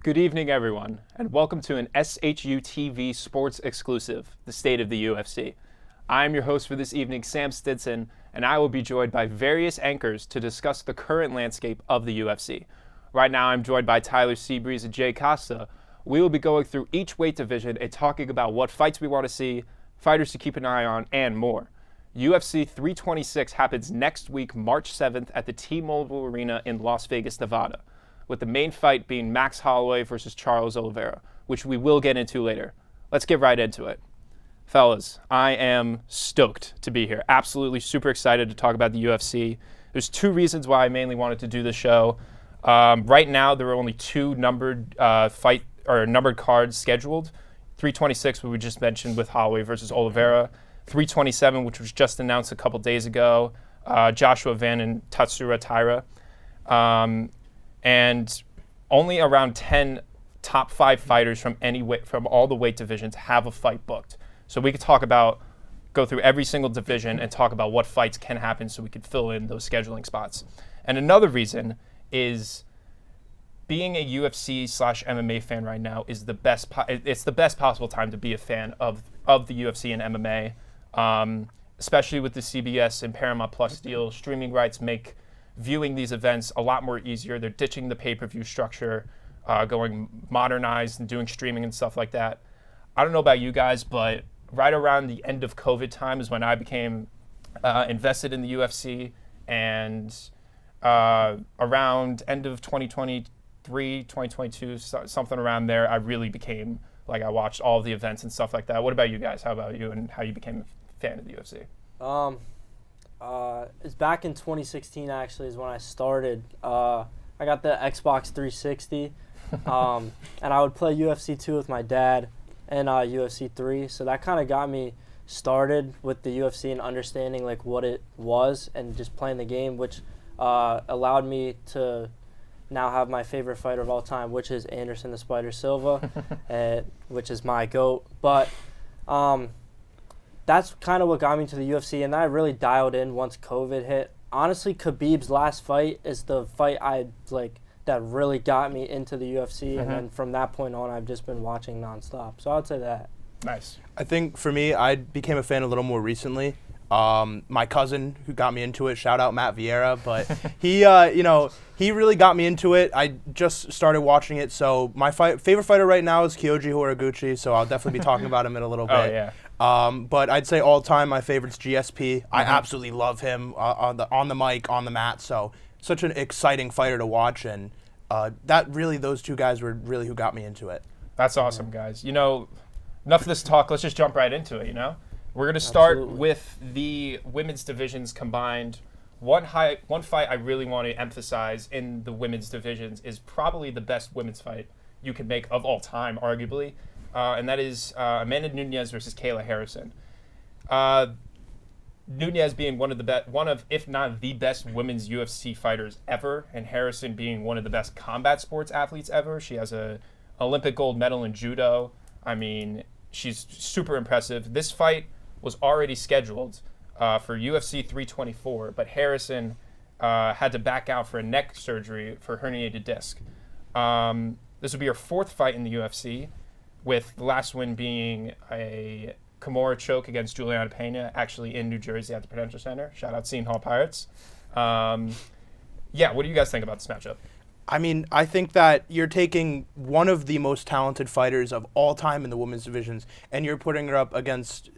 Good evening, everyone, and welcome to an SHU TV Sports exclusive, The State of the UFC. I am your host for this evening, Sam Stinson, and I will be joined by various anchors to discuss the current landscape of the UFC. Right now, I'm joined by Tyler Seabrease and Jay Costa. We will be going through each weight division and talking about what fights we want to see, fighters to keep an eye on, and more. UFC 326 happens next week, March 7th, at the T-Mobile Arena in Las Vegas, Nevada, with the main fight being Max Holloway versus Charles Oliveira, which we will get into later. Let's get right into it. Fellas, I am stoked to be here. Absolutely super excited to talk about the UFC. There's two reasons why I mainly wanted to do the show. Right now, there are only two numbered numbered cards scheduled. 326, what we just mentioned with Holloway versus Oliveira. 327, which was just announced a couple days ago, Joshua Van and Tatsuro Taira. And only around 10 top 5 fighters from all the weight divisions have a fight booked. So we could go through every single division and talk about what fights can happen so we could fill in those scheduling spots. And another reason is being a UFC/MMA fan right now is it's the best possible time to be a fan of the UFC and MMA, especially with the CBS and Paramount Plus deal. Streaming rights make viewing these events a lot more easier. They're ditching the pay-per-view structure, going modernized and doing streaming and stuff like that. I don't know about you guys, but right around the end of COVID time is when I became invested in the UFC, and around end of 2023, 2022, something around there, I really became, I watched all of the events and stuff like that. What about you guys? How about you, and how you became a fan of the UFC? It's back in 2016 actually is when I started. I got the Xbox 360, and I would play UFC 2 with my dad and UFC 3. So that kind of got me started with the UFC and understanding what it was and just playing the game, which allowed me to now have my favorite fighter of all time, which is Anderson the Spider Silva, which is my GOAT. But that's kind of what got me to the UFC, and I really dialed in once COVID hit. Honestly, Khabib's last fight is the fight that really got me into the UFC, and then from that point on, I've just been watching nonstop. So I'd say that. Nice. I think for me, I became a fan a little more recently. My cousin who got me into it, shout out Matt Vieira, but he really got me into it. I just started watching it, so my favorite fighter right now is Kyoji Horiguchi, so I'll definitely be talking about him in a little bit. Oh, yeah. But I'd say all time my favorite's GSP. I absolutely love him on the mic, on the mat. So such an exciting fighter to watch, and those two guys were really who got me into it. That's awesome, guys. Enough of this talk. Let's just jump right into it. We're going to start with the women's divisions combined. One fight I really want to emphasize in the women's divisions is probably the best women's fight you could make of all time, arguably. And that is Amanda Nunes versus Kayla Harrison. Nunes being one of, if not the best women's UFC fighters ever, and Harrison being one of the best combat sports athletes ever. She has an Olympic gold medal in judo. I mean, she's super impressive. This fight was already scheduled for UFC 324, but Harrison had to back out for a neck surgery for herniated disc. This would be her 4th fight in the UFC, with the last win being a Kimura choke against Juliana Pena, actually in New Jersey at the Prudential Center. Shout out Seton Hall Pirates. What do you guys think about this matchup? I mean, I think that you're taking one of the most talented fighters of all time in the women's divisions, and you're putting her up against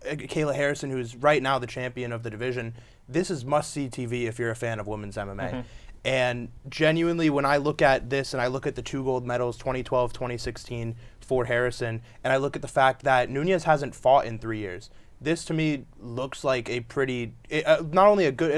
Kayla Harrison, who's right now the champion of the division. This is must-see TV if you're a fan of women's MMA. And genuinely, when I look at this and I look at the 2 gold medals, 2012, 2016, for Harrison, and I look at the fact that Nunes hasn't fought in 3 years, this to me looks like a pretty, it'll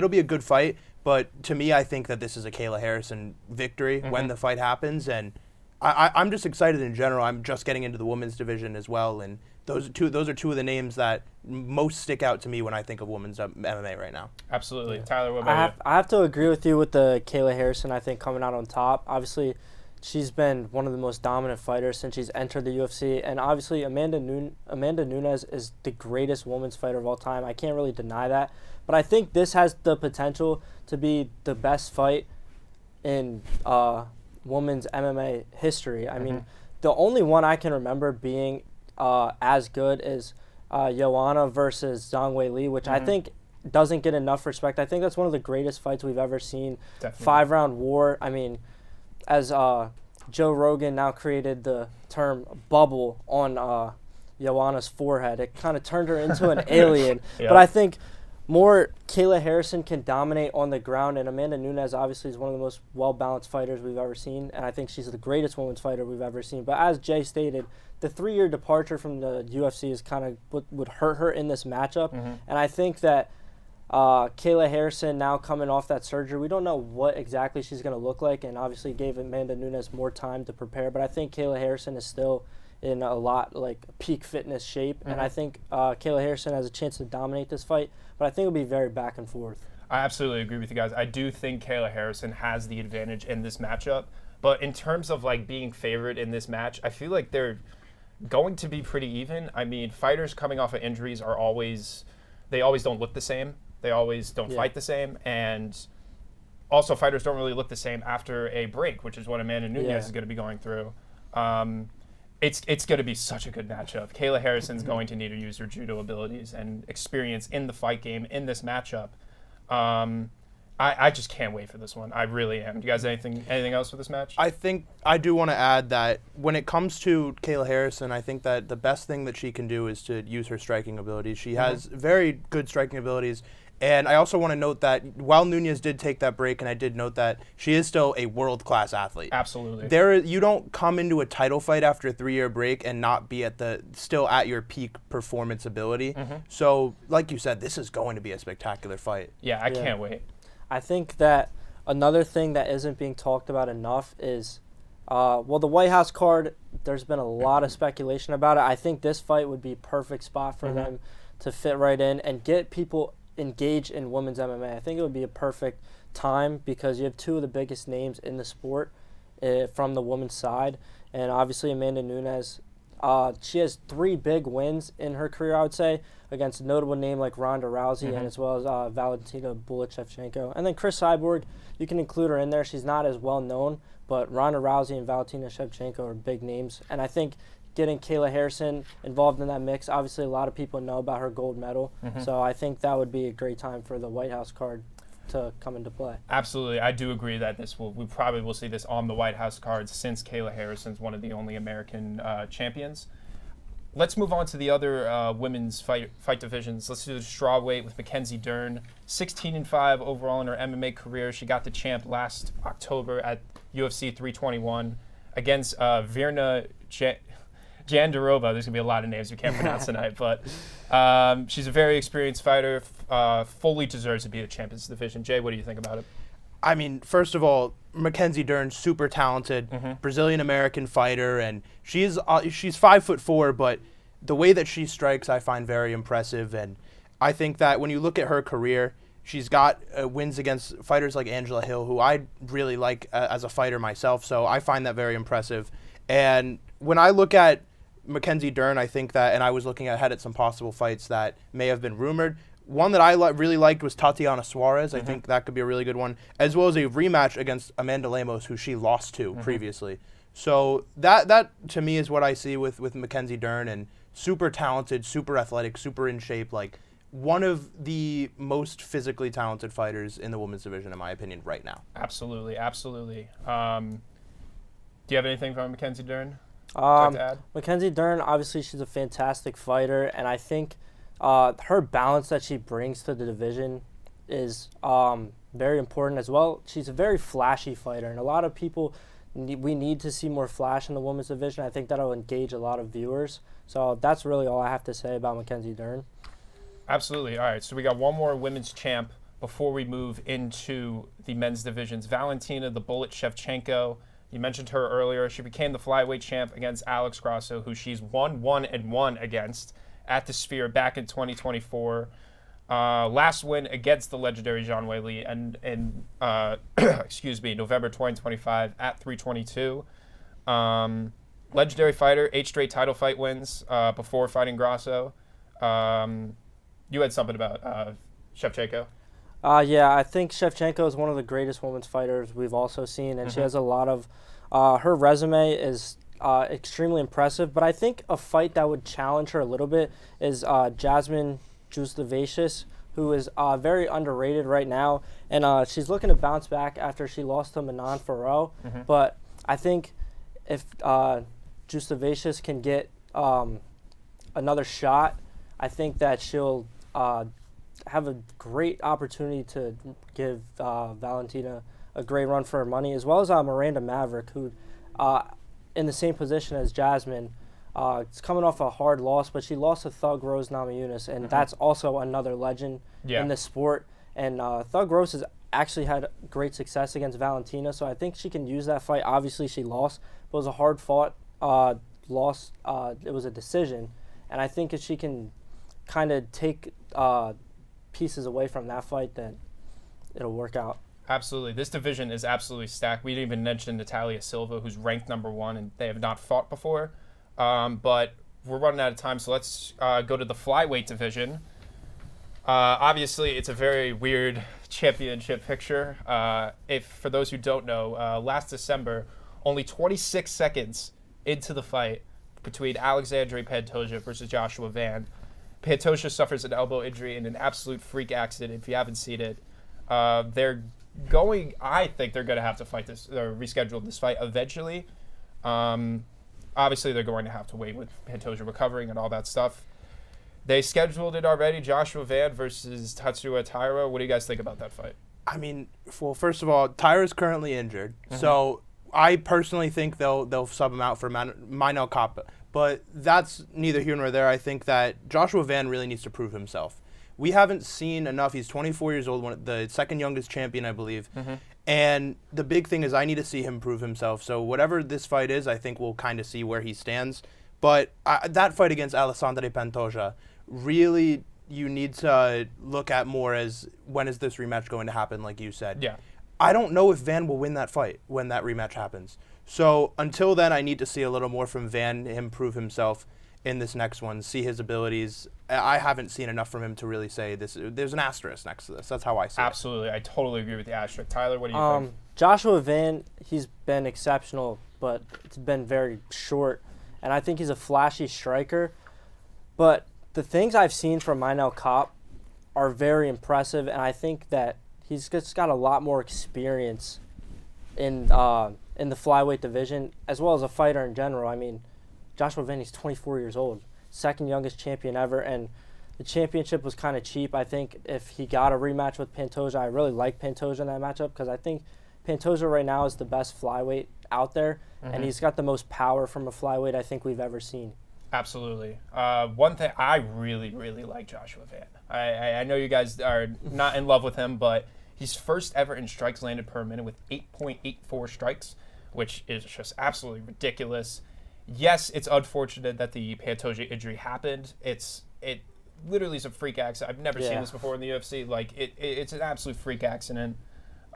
be a good fight, but to me, I think that this is a Kayla Harrison victory when the fight happens, and I'm just excited in general. I'm just getting into the women's division as well, and those are two of the names that most stick out to me when I think of women's MMA right now. Absolutely. Yeah. Tyler, what about you? I have to agree with you with the Kayla Harrison, I think, coming out on top. Obviously, she's been one of the most dominant fighters since she's entered the UFC, and obviously Amanda Nunes is the greatest women's fighter of all time. I can't really deny that, but I think this has the potential to be the best fight in women's MMA history. I mean, the only one I can remember being as good is Joanna versus Zhang Weili, which I think doesn't get enough respect. I think that's one of the greatest fights we've ever seen. Definitely. 5-round war. I mean, as Joe Rogan now created the term bubble on Joanna's forehead, it kind of turned her into an alien. Yep. But I think more Kayla Harrison can dominate on the ground, and Amanda Nunes obviously is one of the most well-balanced fighters we've ever seen, and I think she's the greatest women's fighter we've ever seen. But as Jay stated, the 3-year departure from the UFC is kind of what would hurt her in this matchup, and I think that Kayla Harrison now coming off that surgery, we don't know what exactly she's going to look like, and obviously gave Amanda Nunes more time to prepare, but I think Kayla Harrison is still in a lot like peak fitness shape, and I think Kayla Harrison has a chance to dominate this fight, but I think it'll be very back and forth. I absolutely agree with you guys. I do think Kayla Harrison has the advantage in this matchup, but in terms of like being favored in this match, I feel like they're going to be pretty even. I mean, fighters coming off of injuries are always don't look the same. They always don't fight the same, and also fighters don't really look the same after a break, which is what Amanda Nunes is going to be going through. It's going to be such a good matchup. Kayla Harrison's going to need to use her judo abilities and experience in the fight game in this matchup. I just can't wait for this one. I really am. Do you guys have anything else for this match? I think I do want to add that when it comes to Kayla Harrison, I think that the best thing that she can do is to use her striking abilities. She has very good striking abilities. And I also want to note that while Nunes did take that break, and I did note that, she is still a world-class athlete. Absolutely. You don't come into a title fight after a 3-year break and not be still at your peak performance ability. So, like you said, this is going to be a spectacular fight. Yeah, I can't wait. I think that another thing that isn't being talked about enough is, the White House card, there's been a lot of speculation about it. I think this fight would be a perfect spot for them to fit right in and get people engage in women's MMA. I think it would be a perfect time because you have two of the biggest names in the sport from the women's side, and obviously Amanda Nunes, she has 3 big wins in her career, I would say, against a notable name like Ronda Rousey and as well as Valentina Shevchenko. And then Chris Cyborg, you can include her in there. She's not as well known, but Ronda Rousey and Valentina Shevchenko are big names, and I think getting Kayla Harrison involved in that mix. Obviously, a lot of people know about her gold medal, so I think that would be a great time for the White House card to come into play. Absolutely. I do agree that we probably will see this on the White House cards since Kayla Harrison's one of the only American champions. Let's move on to the other women's fight divisions. Let's do the strawweight with Mackenzie Dern, 16-5 overall in her MMA career. She got the champ last October at UFC 321 against Virna Jandiroba. There's going to be a lot of names we can't pronounce tonight, but she's a very experienced fighter, fully deserves to be the champions division. Jay, what do you think about it? I mean, first of all, Mackenzie Dern, super talented, Brazilian-American fighter, and she's 5'4", but the way that she strikes I find very impressive, and I think that when you look at her career, she's got wins against fighters like Angela Hill, who I really like as a fighter myself, so I find that very impressive. And when I look at Mackenzie Dern, I think that, and I was looking ahead at some possible fights that may have been rumored. One that I really liked was Tatiana Suarez. I think that could be a really good one, as well as a rematch against Amanda Lemos, who she lost to previously. So that to me is what I see with Mackenzie Dern, and super talented, super athletic, super in shape, like one of the most physically talented fighters in the women's division, in my opinion, right now. Absolutely, absolutely. Do you have anything from Mackenzie Dern? To add? Mackenzie Dern, obviously she's a fantastic fighter, and I think her balance that she brings to the division is very important as well. She's a very flashy fighter, and a lot of people, we need to see more flash in the women's division. I think that'll engage a lot of viewers. So that's really all I have to say about Mackenzie Dern. Absolutely. All right, so we got one more women's champ before we move into the men's divisions. Valentina the Bullet Shevchenko. You mentioned her earlier. She became the flyweight champ against Alex Grasso, who she's 1-1-1 against at the Sphere back in 2024. Last win against the legendary Zhang Weili in November 2025 at 322. Legendary fighter, 8 straight title fight wins before fighting Grasso. You had something about Shevchenko. Yeah, I think Shevchenko is one of the greatest women's fighters we've also seen, and she has a lot of. Her resume is extremely impressive, but I think a fight that would challenge her a little bit is Jasmine Justavacious, who is very underrated right now, and she's looking to bounce back after she lost to Manon Farrow. But I think if Justavacious can get another shot, I think that she'll have a great opportunity to give Valentina a great run for her money, as well as Miranda Maverick, who in the same position as Jasmine. It's coming off a hard loss, but she lost to Thug Rose Namajunas, and that's also another legend in the sport. And Thug Rose has actually had great success against Valentina, so I think she can use that fight. Obviously, she lost, but it was a hard-fought loss. It was a decision, and I think if she can kind of take pieces away from that fight, then it'll work out. Absolutely. This division is absolutely stacked. We didn't even mention Natalia Silva, who's ranked #1, and they have not fought before. But we're running out of time, so let's go to the flyweight division. Obviously, it's a very weird championship picture. If for those who don't know, last December, only 26 seconds into the fight between Alexandre Pantoja versus Joshua Van, Pantoja suffers an elbow injury in an absolute freak accident. If you haven't seen it, I think they're going to have to fight this or reschedule this fight eventually. Obviously, they're going to have to wait with Pantoja recovering and all that stuff. They scheduled it already, Joshua Van versus Tatsuya Taira. What do you guys think about that fight? I mean, well, first of all, Taira's currently injured, so I personally think they'll sub him out for Minel Kappa. But that's neither here nor there. I think that Joshua Van really needs to prove himself. We haven't seen enough. He's 24 years old, the second youngest champion, I believe. And the big thing is I need to see him prove himself. So whatever this fight is, I think we'll kind of see where he stands. But that fight against Alexandre Pantoja, really you need to look at more as when is this rematch going to happen, like you said. Yeah. I don't know if Van will win that fight when that rematch happens. So until then, I need to see a little more from Van, him prove himself in this next one, see his abilities. I haven't seen enough from him to really say this. There's an asterisk next to this. That's how I see it. Absolutely. I totally agree with the asterisk. Tyler, what do you think? Joshua Van, he's been exceptional, but it's been very short. And I think he's a flashy striker. But the things I've seen from Minel Kopp are very impressive, and I think that he's just got a lot more experience in the flyweight division, as well as a fighter in general. I mean, Joshua Van, he's 24 years old, second youngest champion ever, and the championship was kind of cheap. I think if he got a rematch with Pantoja, I really like Pantoja in that matchup because I think Pantoja right now is the best flyweight out there, and he's got the most power from a flyweight I think we've ever seen. Absolutely. One thing, I really, really like Joshua Van. I know you guys are not in love with him, but he's first ever in strikes landed per minute with 8.84 strikes, which is just absolutely ridiculous. Yes, it's unfortunate that the Pantoja injury happened. It literally is a freak accident. I've never seen this before in the UFC. Like, it's an absolute freak accident.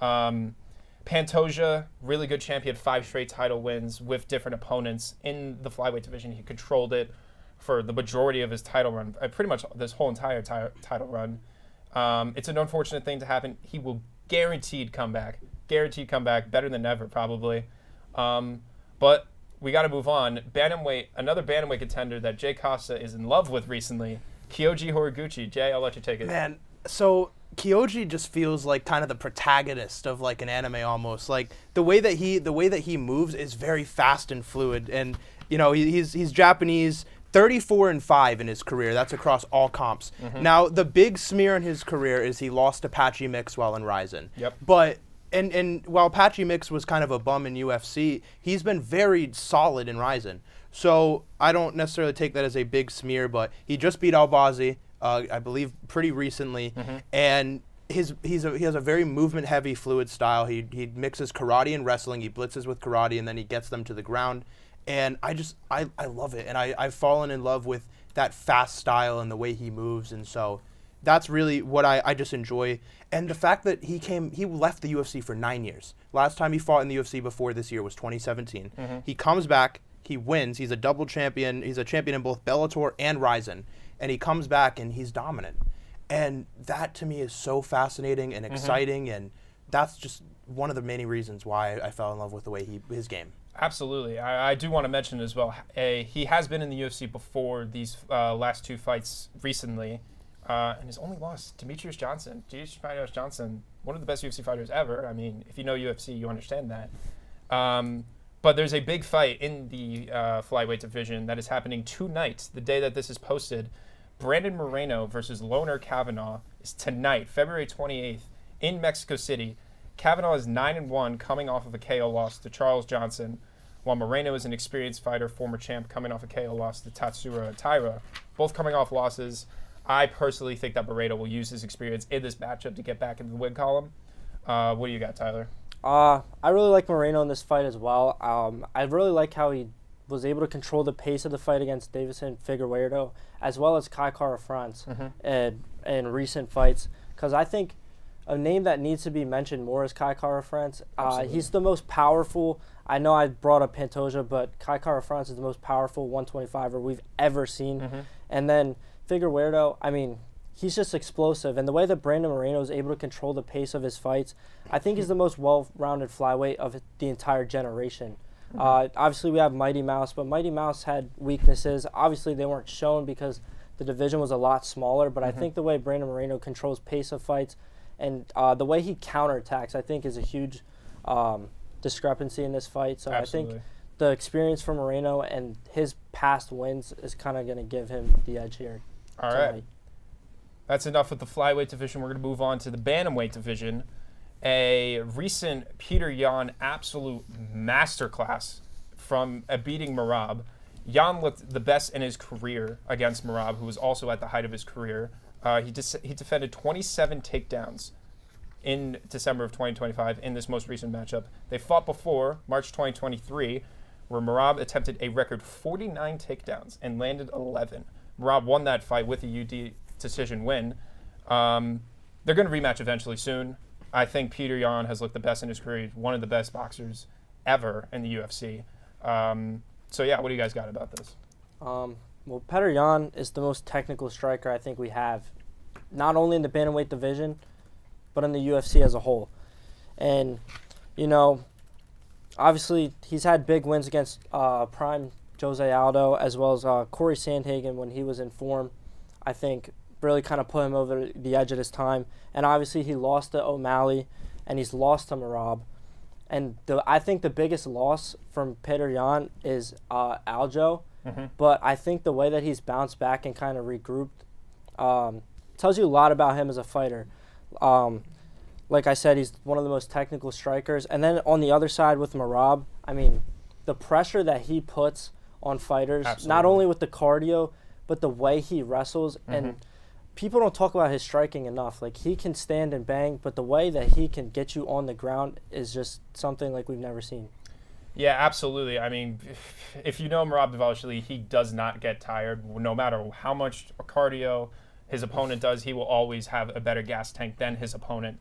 Pantoja, really good champion, 5 straight title wins with different opponents in the flyweight division. He controlled it for the majority of his title run, pretty much this whole entire title run. It's an unfortunate thing to happen. He will guaranteed come back, better than ever probably. But we got to move on. Bantamweight, another bantamweight contender that Jay Costa is in love with recently, Kyoji Horiguchi. Jay, I'll let you take it. Man, so Kyoji just feels like kind of the protagonist of like an anime almost. Like the way that he moves is very fast and fluid, and you know he's Japanese. 34-5 in his career. That's across all comps. Now the big smear in his career is he lost to Patchy Mix while in Rizin. Yep. But and while Patchy Mix was kind of a bum in UFC, he's been very solid in Rizin. So I don't necessarily take that as a big smear, but he just beat Albazi, I believe, pretty recently, and he has a very movement-heavy, fluid style. He mixes karate and wrestling. He blitzes with karate, and then he gets them to the ground. And I love it, and I've fallen in love with that fast style and the way he moves, and so that's really what I just enjoy. And the fact that he left the UFC for 9 years. Last time he fought in the UFC before this year was 2017. He comes back, he wins, he's a double champion, he's a champion in both Bellator and Rizin, and he comes back and he's dominant. And that to me is so fascinating and exciting, and that's just one of the many reasons why I fell in love with the way his game. Absolutely. I do want to mention as well, he has been in the UFC before these last 2 fights recently, and his only loss, Demetrius Johnson. Demetrius Johnson, one of the best UFC fighters ever. I mean, if you know UFC, you understand that. But there's a big fight in the flyweight division that is happening tonight, the day that this is posted. Brandon Moreno versus Loner Kavanaugh is tonight, February 28th, in Mexico City. Kavanaugh is 9-1, coming off of a KO loss to Charles Johnson, while Moreno is an experienced fighter, former champ, coming off a KO loss to Tatsuro Taira. Both coming off losses. I personally think that Moreno will use his experience in this matchup to get back into the win column. What do you got, Tyler? I really like Moreno in this fight as well. I really like how he was able to control the pace of the fight against Davison Figueiredo, as well as Kai Kara France in recent fights. Because I think a name that needs to be mentioned more is Kai Kara France. He's the most powerful. I know I brought up Pantoja, but Kai Kara France is the most powerful 125er we've ever seen. And then Figueiredo, I mean, he's just explosive. And the way that Brandon Moreno is able to control the pace of his fights, I think he's the most well-rounded flyweight of the entire generation. Obviously, we have Mighty Mouse, but Mighty Mouse had weaknesses. Obviously, they weren't shown because the division was a lot smaller, but I think the way Brandon Moreno controls pace of fights and the way he counterattacks, I think, is a huge discrepancy in this fight. So Absolutely. I think the experience from Moreno and his past wins is kind of going to give him the edge here. All right. That's enough with the flyweight division. We're going to move on to the bantamweight division. A recent Peter Yan absolute masterclass from beating Merab. Yan looked the best in his career against Merab, who was also at the height of his career. He defended 27 takedowns in December of 2025 in this most recent matchup. They fought before, March 2023, where Merab attempted a record 49 takedowns and landed 11. Merab won that fight with a UD decision win. They're going to rematch eventually soon. I think Peter Yan has looked the best in his career. He's one of the best boxers ever in the UFC. So, yeah, what do you guys got about this? Well, Petr Yan is the most technical striker I think we have, not only in the bantamweight division, but in the UFC as a whole. And, you know, obviously he's had big wins against prime Jose Aldo, as well as Corey Sandhagen when he was in form. I think really kind of put him over the edge at his time. And obviously he lost to O'Malley, and he's lost to Merab. And I think the biggest loss from Petr Yan is Aljo. But I think the way that he's bounced back and kind of regrouped tells you a lot about him as a fighter. Like I said, he's one of the most technical strikers. And then on the other side with Merab, I mean, the pressure that he puts on fighters, not only with the cardio, but the way he wrestles. And people don't talk about his striking enough. Like, he can stand and bang, but the way that he can get you on the ground is just something like we've never seen. Yeah, absolutely. I mean, if you know Merab Dvalishvili, he does not get tired. No matter how much cardio his opponent does, he will always have a better gas tank than his opponent.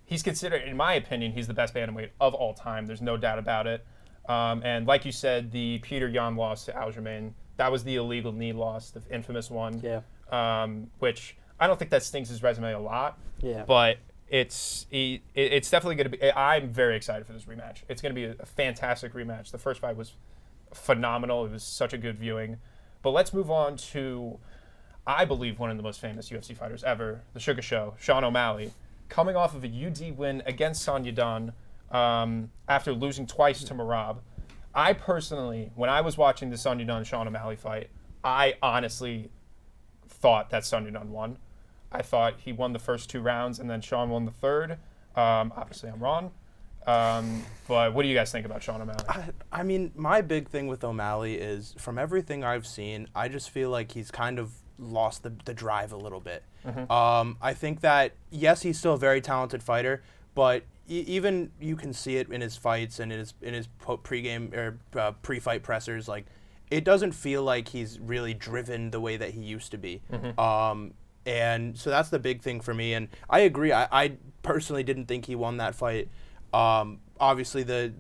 He's considered, in my opinion, he's the best bantamweight of all time. There's no doubt about it. And like you said, the Peter Yan loss to Aljamain, that was the illegal knee loss, the infamous one. Yeah. Which I don't think that stings his resume a lot. Yeah. But it's definitely going to be. I'm very excited for this rematch. It's going to be a fantastic rematch. The first fight was phenomenal. It was such a good viewing. But let's move on to, I believe, one of the most famous UFC fighters ever, the Sugar Show, Sean O'Malley, coming off of a UD win against Sania Dunn after losing twice to Merab. I personally, when I was watching the Sania Dunn-Sean O'Malley fight, I honestly thought that Sania Dunn won. I thought he won the first 2 rounds, and then Sean won the third. Obviously, I'm wrong. But what do you guys think about Sean O'Malley? I mean, my big thing with O'Malley is, from everything I've seen, I just feel like he's kind of lost the drive a little bit. I think that, yes, he's still a very talented fighter, but even you can see it in his fights and in his pregame or pre-fight pressers. Like, it doesn't feel like he's really driven the way that he used to be. And so that's the big thing for me. And I agree. I personally didn't think he won that fight. Obviously, the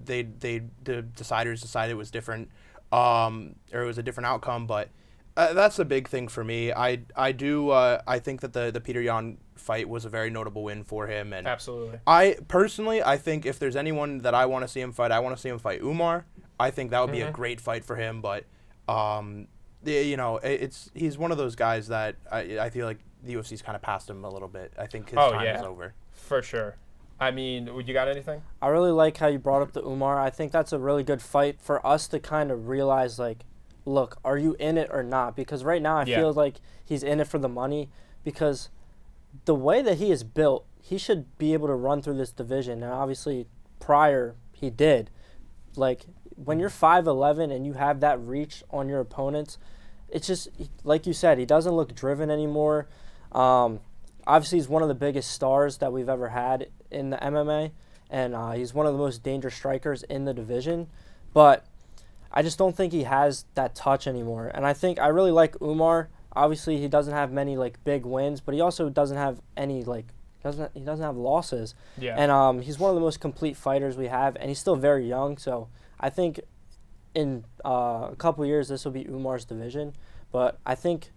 deciders decided it was different, or it was a different outcome. But That's a big thing for me. I think that the Peter Yan fight was a very notable win for him. And Absolutely. I think if there's anyone that I want to see him fight, I want to see him fight Umar. I think that would be a great fight for him. But, he's one of those guys that I feel like the UFC's kind of passed him a little bit. I think his time is over. For sure. I mean, you got anything? I really like how you brought up the Umar. I think that's a really good fight for us to kind of realize, like, look, are you in it or not? Because right now I feel like he's in it for the money, because the way that he is built, he should be able to run through this division. And obviously prior he did. Like, when you're 5'11" and you have that reach on your opponents, it's just, like you said, he doesn't look driven anymore. Obviously he's one of the biggest stars that we've ever had in the MMA, and he's one of the most dangerous strikers in the division. But I just don't think he has that touch anymore. And I really like Umar. Obviously, he doesn't have many like big wins, but he also doesn't have any he doesn't have losses. Yeah. And he's one of the most complete fighters we have, and he's still very young. So I think in a couple years this will be Umar's division. But I think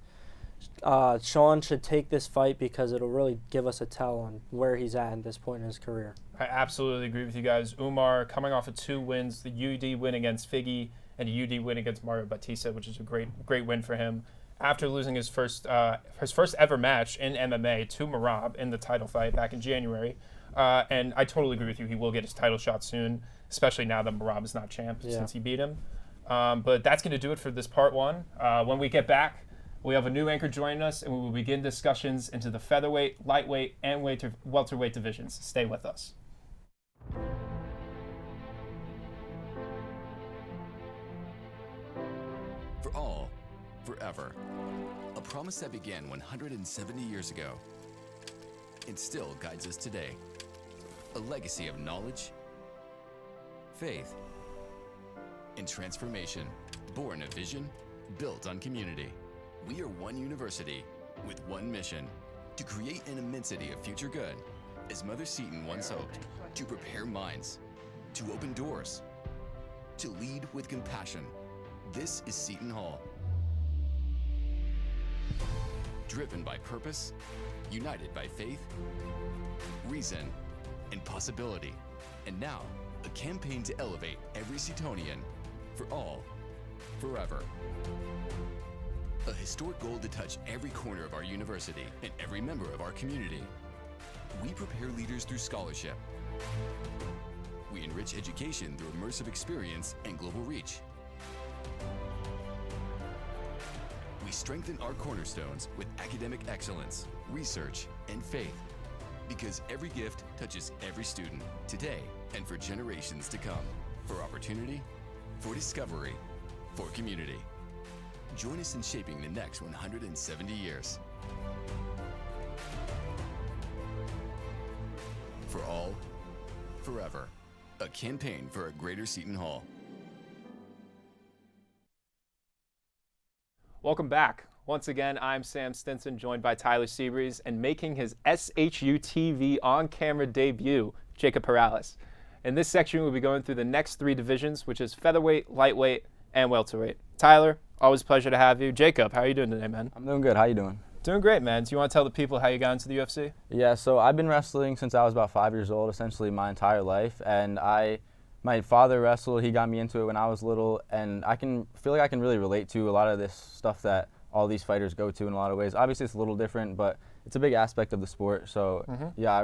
Sean should take this fight because it'll really give us a tell on where he's at this point in his career. I absolutely agree with you guys. Umar coming off of 2 wins, the UD win against Figgy and a UD win against Mario Batista, which is a great win for him. After losing his first ever match in MMA to Merab in the title fight back in January. And I totally agree with you. He will get his title shot soon, especially now that Merab is not champ since he beat him. But that's going to do it for this part 1. When we get back, we have a new anchor joining us, and we will begin discussions into the featherweight, lightweight, and welterweight divisions. Stay with us. For all, forever. A promise that began 170 years ago. It still guides us today. A legacy of knowledge, faith, and transformation. Born of vision, built on community. We are one university with one mission: to create an immensity of future good. As Mother Seton once hoped, to prepare minds, to open doors, to lead with compassion. This is Seton Hall. Driven by purpose, united by faith, reason, and possibility. And now, a campaign to elevate every Setonian, for all, forever. A historic goal to touch every corner of our university and every member of our community. We prepare leaders through scholarship. We enrich education through immersive experience and global reach. We strengthen our cornerstones with academic excellence, research, and faith. Because every gift touches every student, today and for generations to come. For opportunity, for discovery, for community. Join us in shaping the next 170 years. For all, forever. A campaign for a greater Seton Hall. Welcome back. Once again, I'm Sam Stinson, joined by Tyler Seabrease, and making his SHU TV on-camera debut, Jacob Perales. In this section, we'll be going through the next 3 divisions, which is featherweight, lightweight, and welterweight. Tyler, always a pleasure to have you. Jacob, how are you doing today, man? I'm doing good. How you doing? Doing great, man. Do you want to tell the people how you got into the UFC? Yeah, so I've been wrestling since I was about 5 years old, essentially my entire life. And my father wrestled. He got me into it when I was little. And I feel like I can really relate to a lot of this stuff that all these fighters go to in a lot of ways. Obviously, it's a little different, but it's a big aspect of the sport. So, yeah,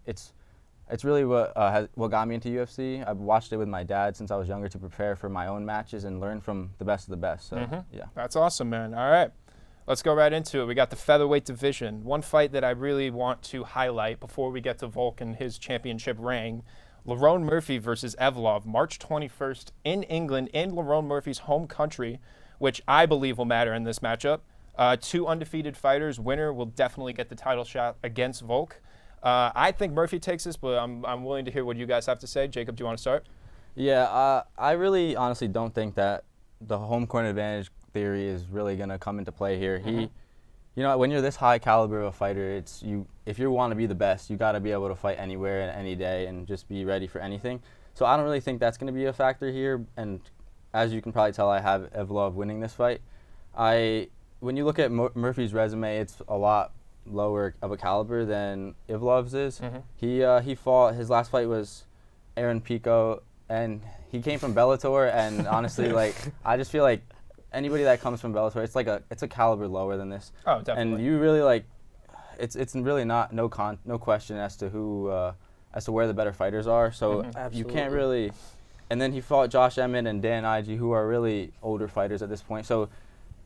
it's really what got me into UFC. I've watched it with my dad since I was younger to prepare for my own matches and learn from the best of the best. So, yeah. That's awesome, man. All right. Let's go right into it. We got the featherweight division. One fight that I really want to highlight before we get to Volk and his championship reign. Lerone Murphy versus Evlov, March 21st in England, in Lerone Murphy's home country, which I believe will matter in this matchup. 2 undefeated fighters. Winner will definitely get the title shot against Volk. I think Murphy takes this, but I'm willing to hear what you guys have to say. Jacob, do you want to start? Yeah, I really honestly don't think that the home court advantage theory is really going to come into play here. When you're this high caliber of a fighter, if you want to be the best, you got to be able to fight anywhere and any day and just be ready for anything. So I don't really think that's going to be a factor here. And as you can probably tell, I have Evlov winning this fight. I when you look at Murphy's resume, it's a lot lower of a caliber than Ivlov's is. He fought, his last fight was Aaron Pico, and he came from Bellator, and honestly, like, I just feel like anybody that comes from Bellator, it's a caliber lower than this. Oh, definitely. And you really, like, it's really no question as to who as to where the better fighters are. So you can't really. And then he fought Josh Emmett and Dan Ige, who are really older fighters at this point. So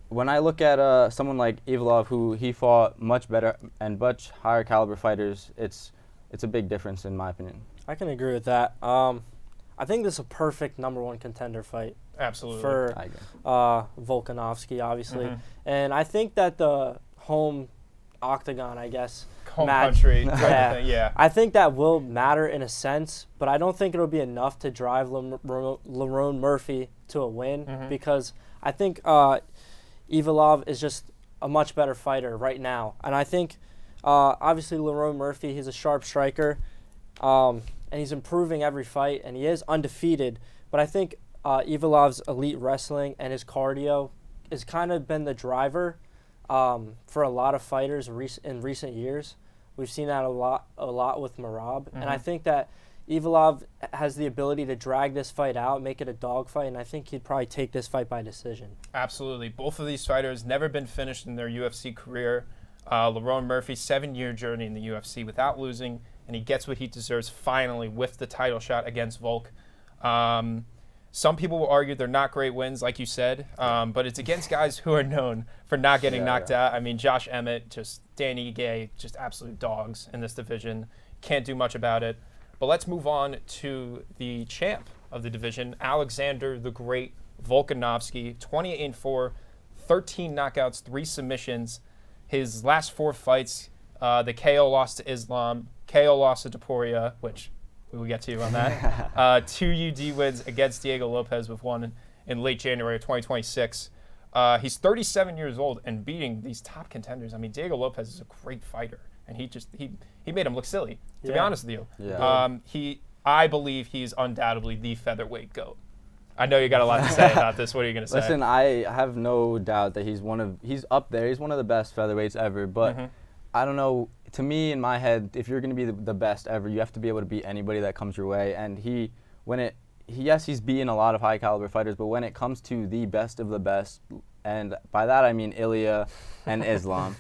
when I look at someone like Ivlov, who he fought much better and much higher caliber fighters, it's a big difference in my opinion. I can agree with that. I think this is a perfect #1 contender fight. Absolutely. For Volkanovski, obviously. And I think that the home octagon, I guess, home country type of thing, yeah. I think that will matter in a sense, but I don't think it'll be enough to drive Lerone Murphy to a win because I think Ivalov is just a much better fighter right now. And I think, obviously, Lerone Murphy, he's a sharp striker, and he's improving every fight, and he is undefeated. But I think Ivalov's elite wrestling and his cardio has kind of been the driver for a lot of fighters in recent years. We've seen that a lot with Merab. And I think that Ivalov has the ability to drag this fight out, make it a dogfight, and I think he'd probably take this fight by decision. Absolutely. Both of these fighters never been finished in their UFC career. Lerone Murphy, 7-year journey in the UFC without losing, and he gets what he deserves finally with the title shot against Volk. Some people will argue they're not great wins, like you said, but it's against guys who are known for not getting knocked out. I mean, Josh Emmett, just Danny Gay, just absolute dogs in this division. Can't do much about it. But let's move on to the champ of the division, Alexander the Great Volkanovski, 28-4, 13 knockouts, 3 submissions. His last 4 fights, the KO loss to Islam, KO loss to Topuria, which we will get to on that. 2 UD wins against Diego Lopez with one in late January of 2026. He's 37 years old and beating these top contenders. I mean, Diego Lopez is a great fighter, and he made him look silly, to be honest with you. Yeah. I believe he's undoubtedly the featherweight GOAT. I know you got a lot to say about this. What are you going to say? Listen, I have no doubt that he's up there. He's one of the best featherweights ever, but I don't know. To me, in my head, if you're going to be the best ever, you have to be able to beat anybody that comes your way. And yes, he's beaten a lot of high caliber fighters, but when it comes to the best of the best, and by that I mean Ilya and Islam,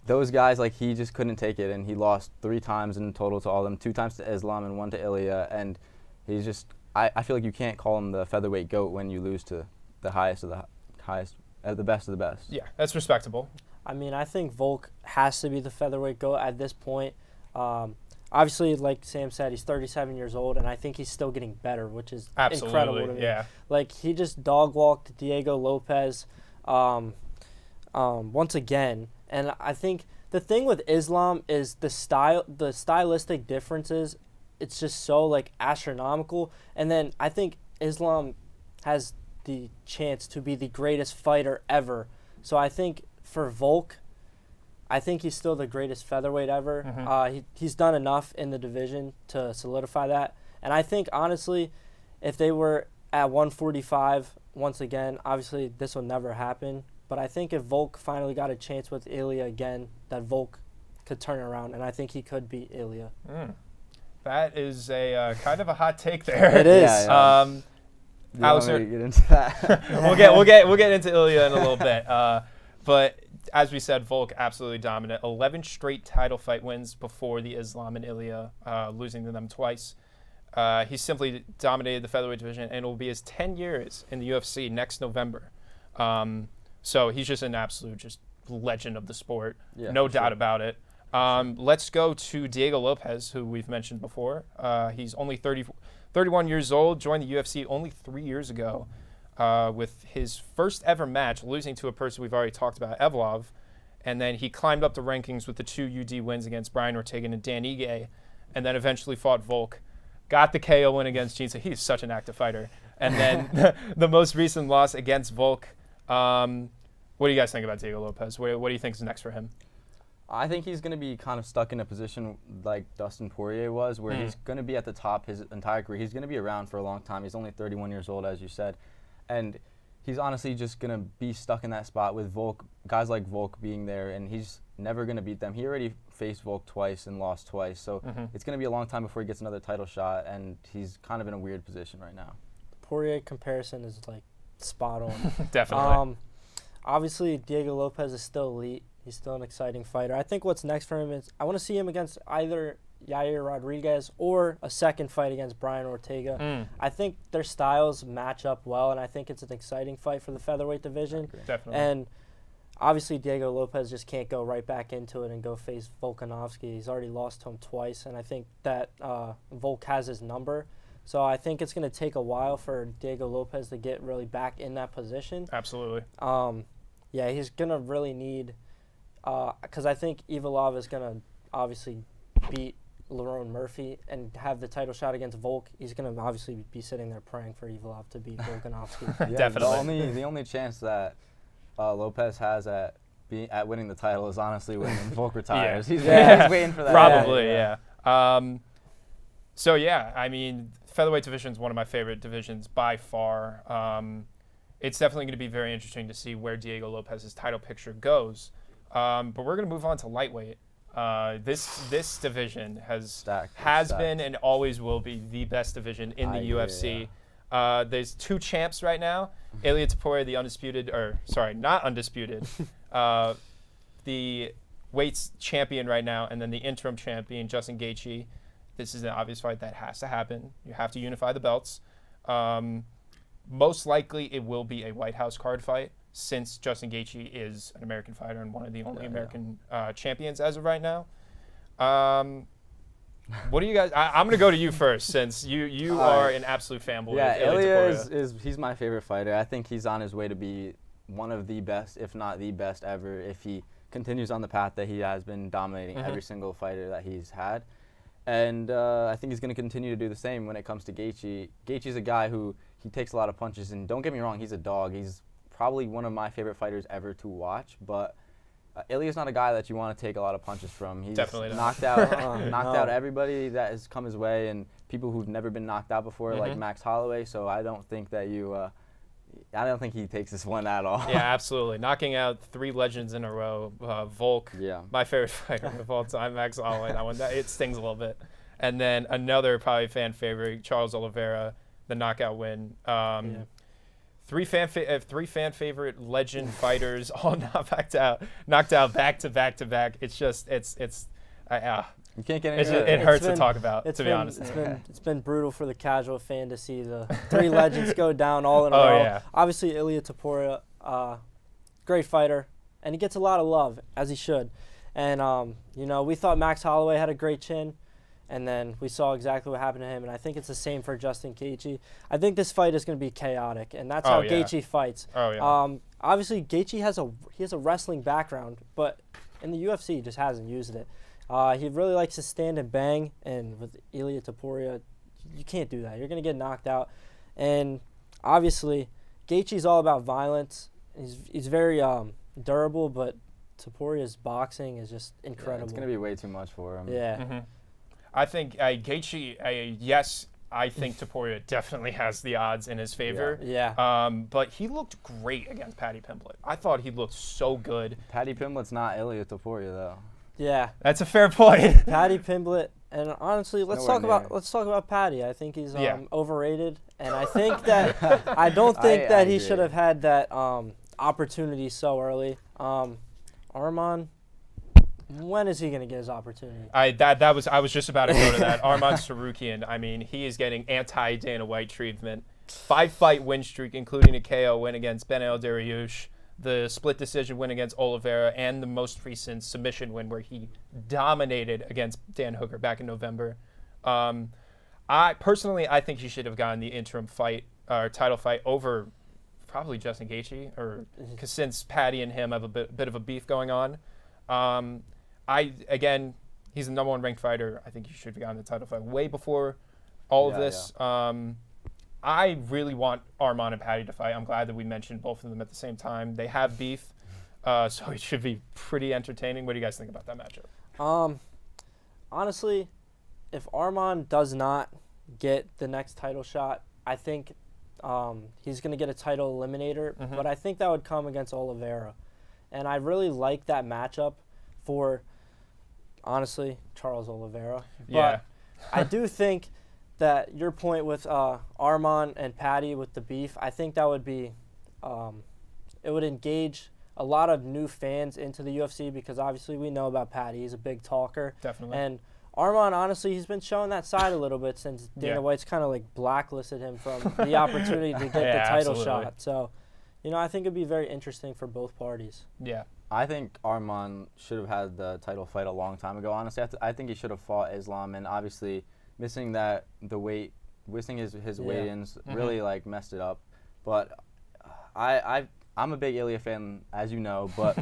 those guys, like, he just couldn't take it, and he lost 3 times in total to all of them, 2 times to Islam and 1 to Ilya, and he's just, I feel like you can't call him the featherweight GOAT when you lose to the highest of the highest, the best of the best. Yeah, that's respectable. I mean, I think Volk has to be the featherweight GOAT at this point. Obviously, like Sam said, he's 37 years old, and I think he's still getting better, which is incredible to me. Yeah. Like, he just dog-walked Diego Lopez once again. And I think the thing with Islam is the stylistic differences. It's just so, like, astronomical. And then I think Islam has the chance to be the greatest fighter ever. So I think for Volk, I think he's still the greatest featherweight ever. He's done enough in the division to solidify that. And I think, honestly, if they were at 145 once again, obviously this will never happen. But I think if Volk finally got a chance with Ilya again, that Volk could turn around, and I think he could beat Ilya. That is a kind of a hot take there. It is. Yeah. Get into that. we'll get into Ilya in a little bit. But as we said, Volk absolutely dominant. 11 straight title fight wins before the Islam and Ilya, losing to them twice. He simply dominated the featherweight division, and it will be his 10 years in the UFC next November. So he's just an absolute legend of the sport, no doubt about it. Let's go to Diego Lopez, who we've mentioned before. He's only 31 years old, joined the UFC only 3 years ago with his first ever match, losing to a person we've already talked about, Evlov. And then he climbed up the rankings with the 2 UD wins against Brian Ortega and Dan Ige, and then eventually fought Volk. Got the KO win against Gene, so he's such an active fighter. And then the most recent loss against Volk. What do you guys think about Diego Lopez? What do you think is next for him? I think he's going to be kind of stuck in a position like Dustin Poirier was, where he's going to be at the top his entire career. He's going to be around for a long time. He's only 31 years old, as you said. And he's honestly just going to be stuck in that spot with guys like Volk being there, and he's never going to beat them. He already faced Volk twice and lost twice, so it's going to be a long time before he gets another title shot, and he's kind of in a weird position right now. Poirier comparison is like spot on. Definitely. Obviously, Diego Lopez is still elite. He's still an exciting fighter. I think what's next for him is I want to see him against either Yair Rodriguez or a second fight against Brian Ortega. I think their styles match up well, and I think it's an exciting fight for the featherweight division. Definitely. And obviously, Diego Lopez just can't go right back into it and go face Volkanovski. He's already lost to him twice, and I think that Volk has his number. So I think it's going to take a while for Diego Lopez to get really back in that position. Absolutely. Yeah, he's going to really need because I think Ivalov is going to obviously beat Lerone Murphy and have the title shot against Volk. He's going to obviously be sitting there praying for Ivalov to beat Volkanovski. Yeah, Definitely. The only chance that Lopez has at winning the title is honestly when Volk retires. He's waiting for that. Probably, yeah. So, yeah, I mean, featherweight division is one of my favorite divisions by far. It's definitely going to be very interesting to see where Diego Lopez's title picture goes. But we're going to move on to lightweight. This division has been and always will be the best division in the UFC. Yeah. There's two champs right now. Ilia Topuria, not undisputed, the weights champion right now, and then the interim champion, Justin Gaethje. This is an obvious fight that has to happen. You have to unify the belts. Most likely it will be a White House card fight, since Justin Gaethje is an American fighter and one of the only American champions as of right now. What do you guys? I'm going to go to you first, since you are an absolute fanboy. Yeah, of Ilia Topuria he's my favorite fighter. I think he's on his way to be one of the best, if not the best ever, if he continues on the path that he has been dominating every single fighter that he's had. And I think he's going to continue to do the same when it comes to Gaethje. Gaethje's a guy who he takes a lot of punches, and don't get me wrong, he's a dog. He's probably one of my favorite fighters ever to watch, but Ilia's not a guy that you want to take a lot of punches from. He's definitely knocked out everybody that has come his way, and people who've never been knocked out before, like Max Holloway. So I don't think that I don't think he takes this one at all. Yeah, absolutely. Knocking out 3 legends in a row. Volk, my favorite fighter of all time, Max Holloway. That one, it stings a little bit. And then another probably fan favorite, Charles Oliveira, the knockout win. 3 fan favorite legend fighters all knocked out back to back to back. It's just you can't get it hurts to talk about, to be honest. It's been brutal for the casual fan to see the 3 legends go down all in a row. Yeah. Obviously, Ilia Topuria, great fighter, and he gets a lot of love, as he should. And we thought Max Holloway had a great chin, and then we saw exactly what happened to him. And I think it's the same for Justin Gaethje. I think this fight is going to be chaotic, and that's how Gaethje fights. Obviously, Gaethje has a wrestling background, but in the UFC, he just hasn't used it. He really likes to stand and bang, and with Ilia Topuria, you can't do that. You're going to get knocked out. And obviously, Gaethje's all about violence. He's very durable, but Topuria's boxing is just incredible. It's going to be way too much for him. Yeah. I think Gaethje, yes, I think Topuria definitely has the odds in his favor. Yeah. But he looked great against Paddy Pimblett. I thought he looked so good. Paddy Pimblett's not Ilia Topuria, though. Yeah. That's a fair point. Paddy Pimblett, and honestly, let's talk about Paddy. I think he's overrated, and I think that I don't think that he should have had that opportunity so early. Arman, when is he going to get his opportunity? I was just about to go to that. Arman Sarukian, I mean, he is getting anti-Dana White treatment. 5-fight win streak, including a KO win against Beneil Dariush, the split decision win against Oliveira, and the most recent submission win where he dominated against Dan Hooker back in November. I think he should have gotten the interim fight or title fight over probably Justin Gaethje, because since Paddy and him have a bit of a beef going on. He's the number 1 ranked fighter. I think he should have gotten the title fight way before all of this. I really want Arman and Paddy to fight. I'm glad that we mentioned both of them at the same time. They have beef, so it should be pretty entertaining. What do you guys think about that matchup? Honestly, if Arman does not get the next title shot, I think he's going to get a title eliminator, but I think that would come against Oliveira. And I really like that matchup for, honestly, Charles Oliveira. Yeah. But I do think that your point with Arman and Patty with the beef, I think that would be, it would engage a lot of new fans into the UFC because obviously we know about Patty. He's a big talker. Definitely. And Arman, honestly, he's been showing that side a little bit since Dana Yeah. White's kind of like blacklisted him from the opportunity to get the title absolutely. shot. So, I think it'd be very interesting for both parties. Yeah. I think Arman should have had the title fight a long time ago. Honestly, I think he should have fought Islam, and obviously missing his weigh-ins really like messed it up. But I'm a big Ilya fan, as you know, but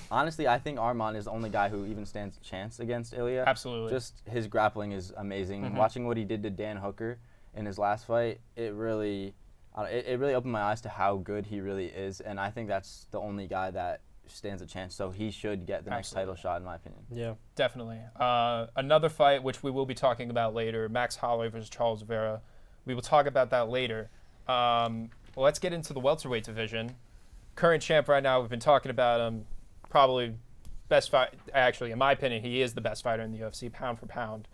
honestly, I think Arman is the only guy who even stands a chance against Ilya. Absolutely. Just his grappling is amazing. Watching what he did to Dan Hooker in his last fight, it really opened my eyes to how good he really is, and I think that's the only guy that stands a chance. So he should get the next title shot, in my opinion. Yeah. Definitely. Another fight, which we will be talking about later, Max Holloway versus Charles Vera. We will talk about that later. Let's get into the welterweight division. Current champ right now, we've been talking about him, probably best fight. Actually, in my opinion, he is the best fighter in the UFC, pound for pound.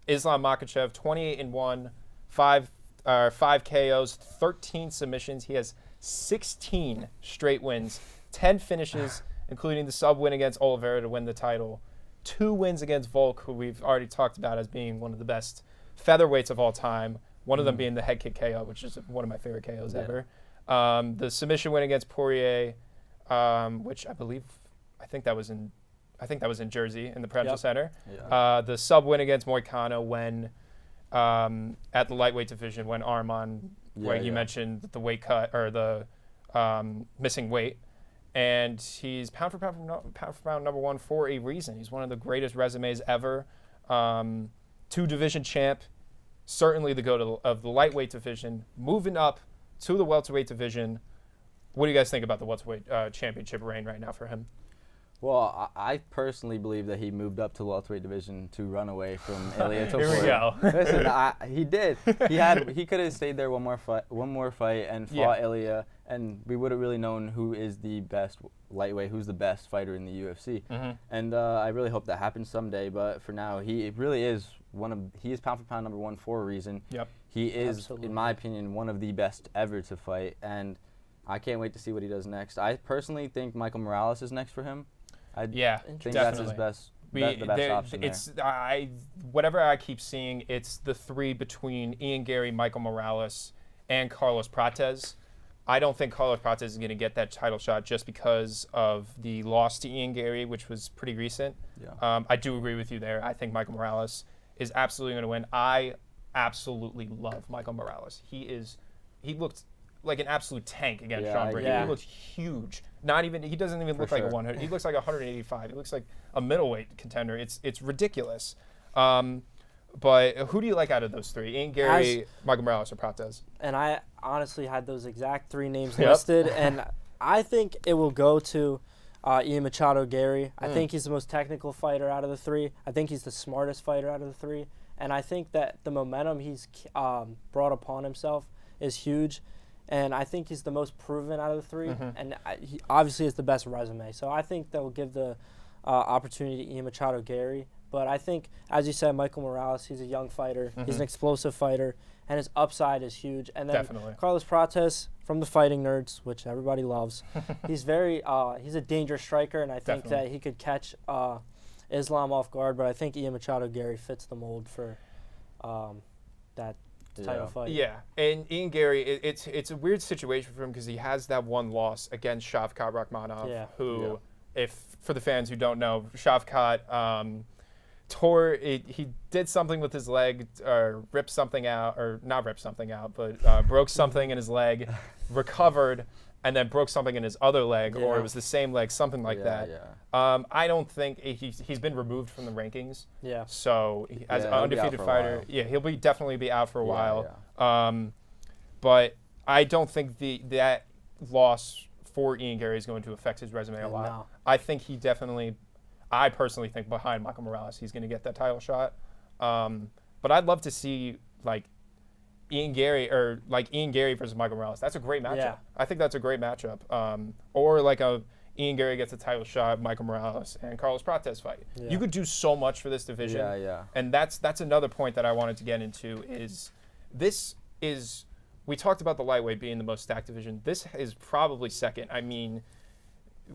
Islam Makhachev, 28-1, 5 KOs, 13 submissions. He has 16 straight wins, 10 finishes, including the sub win against Oliveira to win the title, 2 wins against Volk, who we've already talked about as being one of the best featherweights of all time, one of them being the head kick KO, which is one of my favorite KOs ever. The submission win against Poirier, which I think that was in Jersey in the Prudential Center. Yeah. The sub win against Moicano when at the lightweight division when Arman, where you mentioned the weight cut or the missing weight, and he's pound for pound number 1 for a reason. He's one of the greatest resumes ever. 2-division champ, certainly the goat of the lightweight division, moving up to the welterweight division. What do you guys think about the welterweight championship reign right now for him? Well, I personally believe that he moved up to the welterweight division to run away from Ilya Here we go. Listen, he did. He could have stayed there one more fight and fought Ilya, and we would have really known who is the best lightweight, who's the best fighter in the UFC. And I really hope that happens someday. But for now, he really is he is pound for pound number 1 for a reason. Yep. He is, Absolutely. in my opinion, one of the best ever to fight, and I can't wait to see what he does next. I personally think Michael Morales is next for him. I think that's his best, the best option there. Whatever I keep seeing, it's the 3 between Ian Gary, Michael Morales, and Carlos Prates. I don't think Carlos Prates is going to get that title shot just because of the loss to Ian Gary, which was pretty recent. Yeah. I do agree with you there. I think Michael Morales is absolutely going to win. I absolutely love Michael Morales. He looked like an absolute tank against Sean Brady. He looks huge. He doesn't even look like a 100. He looks like 185. He looks like a middleweight contender. It's ridiculous. But who do you like out of those 3? Ian Gary, Michael Morales, or Prates? And I honestly had those exact 3 names listed, and I think it will go to Ian Machado Gary. I think he's the most technical fighter out of the 3. I think he's the smartest fighter out of the 3. And I think that the momentum he's brought upon himself is huge. And I think he's the most proven out of the 3. And he obviously has the best resume. So I think that will give the opportunity to Ian Machado Gary. But I think, as you said, Michael Morales, he's a young fighter. He's an explosive fighter. And his upside is huge. And then Carlos Prates from the Fighting Nerds, which everybody loves. He's he's a dangerous striker. And I think that he could catch Islam off guard. But I think Ian Machado Gary fits the mold for that title fight. Yeah, and Ian Gary, it's a weird situation for him because he has that one loss against Shavkat Rakhmonov, who, if for the fans who don't know, Shavkat he did something with his leg, or ripped something out, or not ripped something out, but broke something in his leg, recovered, and then broke something in his other leg, or it was the same leg, something like that. Yeah. I don't think he's been removed from the rankings. Yeah. So as an undefeated fighter, he'll definitely be out for a while. Yeah. But I don't think that loss for Ian Gary is going to affect his resume a lot. No. I personally think behind Michael Morales, he's going to get that title shot. But I'd love to see Ian Gary versus Michael Morales. That's a great matchup. Yeah. I think that's a great matchup. Or like a Ian Gary gets a title shot, Michael Morales and Carlos Prates fight. Yeah. You could do so much for this division. Yeah. And that's another point that I wanted to get into is we talked about the lightweight being the most stacked division. This is probably second. I mean,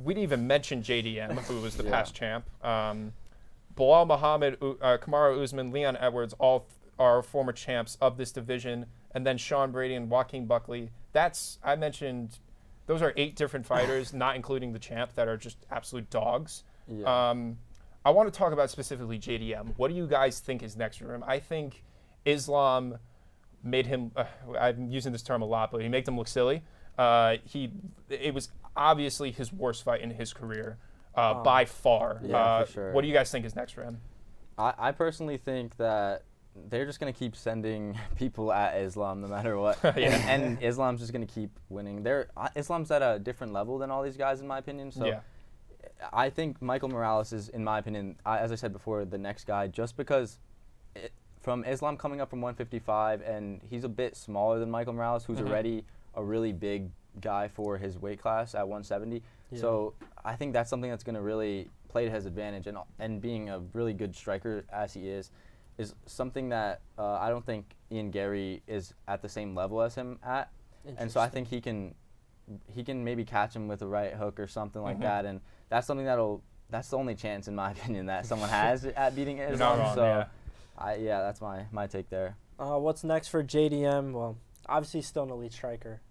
we didn't even mention JDM, who was the past champ. Bilal Muhammad, Kamaru Usman, Leon Edwards, all are former champs of this division. And then Sean Brady and Joaquin Buckley. I mentioned those are 8 different fighters, not including the champ, that are just absolute dogs. Yeah. I want to talk about specifically JDM. What do you guys think is next for him? I think Islam made him, I'm using this term a lot, but he made him look silly. It was obviously his worst fight in his career by far. Yeah, for sure. What do you guys think is next for him? I personally think that they're just going to keep sending people at Islam no matter what. And Islam's just going to keep winning. Islam's at a different level than all these guys, in my opinion. So I think Michael Morales is, in my opinion, as I said before, the next guy, just because from Islam coming up from 155, and he's a bit smaller than Michael Morales, who's already a really big guy for his weight class at 170. Yeah. So I think that's something that's going to really play to his advantage. And being a really good striker as he is something that I don't think Ian Gary is at the same level as him at. And so I think he can maybe catch him with a right hook or something like that. And that's something that's the only chance, in my opinion, that someone has at beating Islam. Wrong, so that's my take there. What's next for JDM? Well, obviously he's still an elite striker.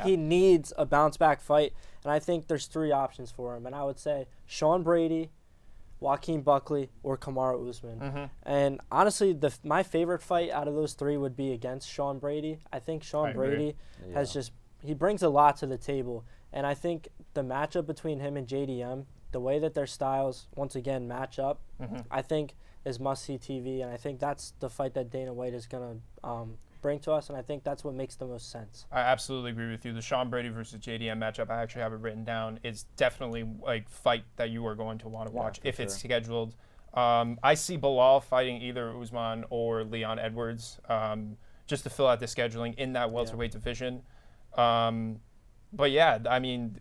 He needs a bounce back fight, and I think there's 3 options for him. And I would say Sean Brady, Joaquin Buckley, or Kamaru Usman. And honestly, my favorite fight out of those 3 would be against Sean Brady. I think Sean Brady he brings a lot to the table. And I think the matchup between him and JDM, the way that their styles, once again, match up, I think is must-see TV. And I think that's the fight that Dana White is going to bring to us, and I think that's what makes the most sense. I absolutely agree with you. The Sean Brady versus JDM matchup, I actually have it written down, is definitely a fight that you are going to want to watch if it's scheduled. I see Bilal fighting either Usman or Leon Edwards just to fill out the scheduling in that welterweight division. But yeah, I mean,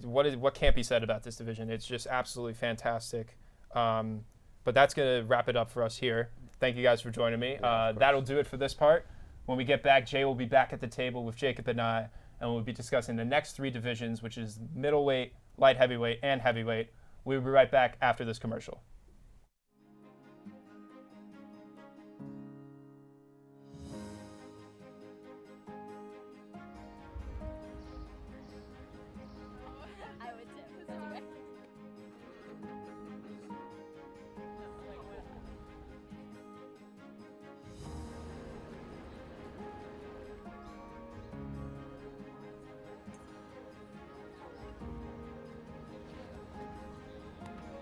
what can't be said about this division? It's just absolutely fantastic. But that's going to wrap it up for us here. Thank you guys for joining me. That'll do it for this part. When we get back, Jay will be back at the table with Jacob and I, and we'll be discussing the next 3 divisions, which is middleweight, light heavyweight, and heavyweight. We'll be right back after this commercial.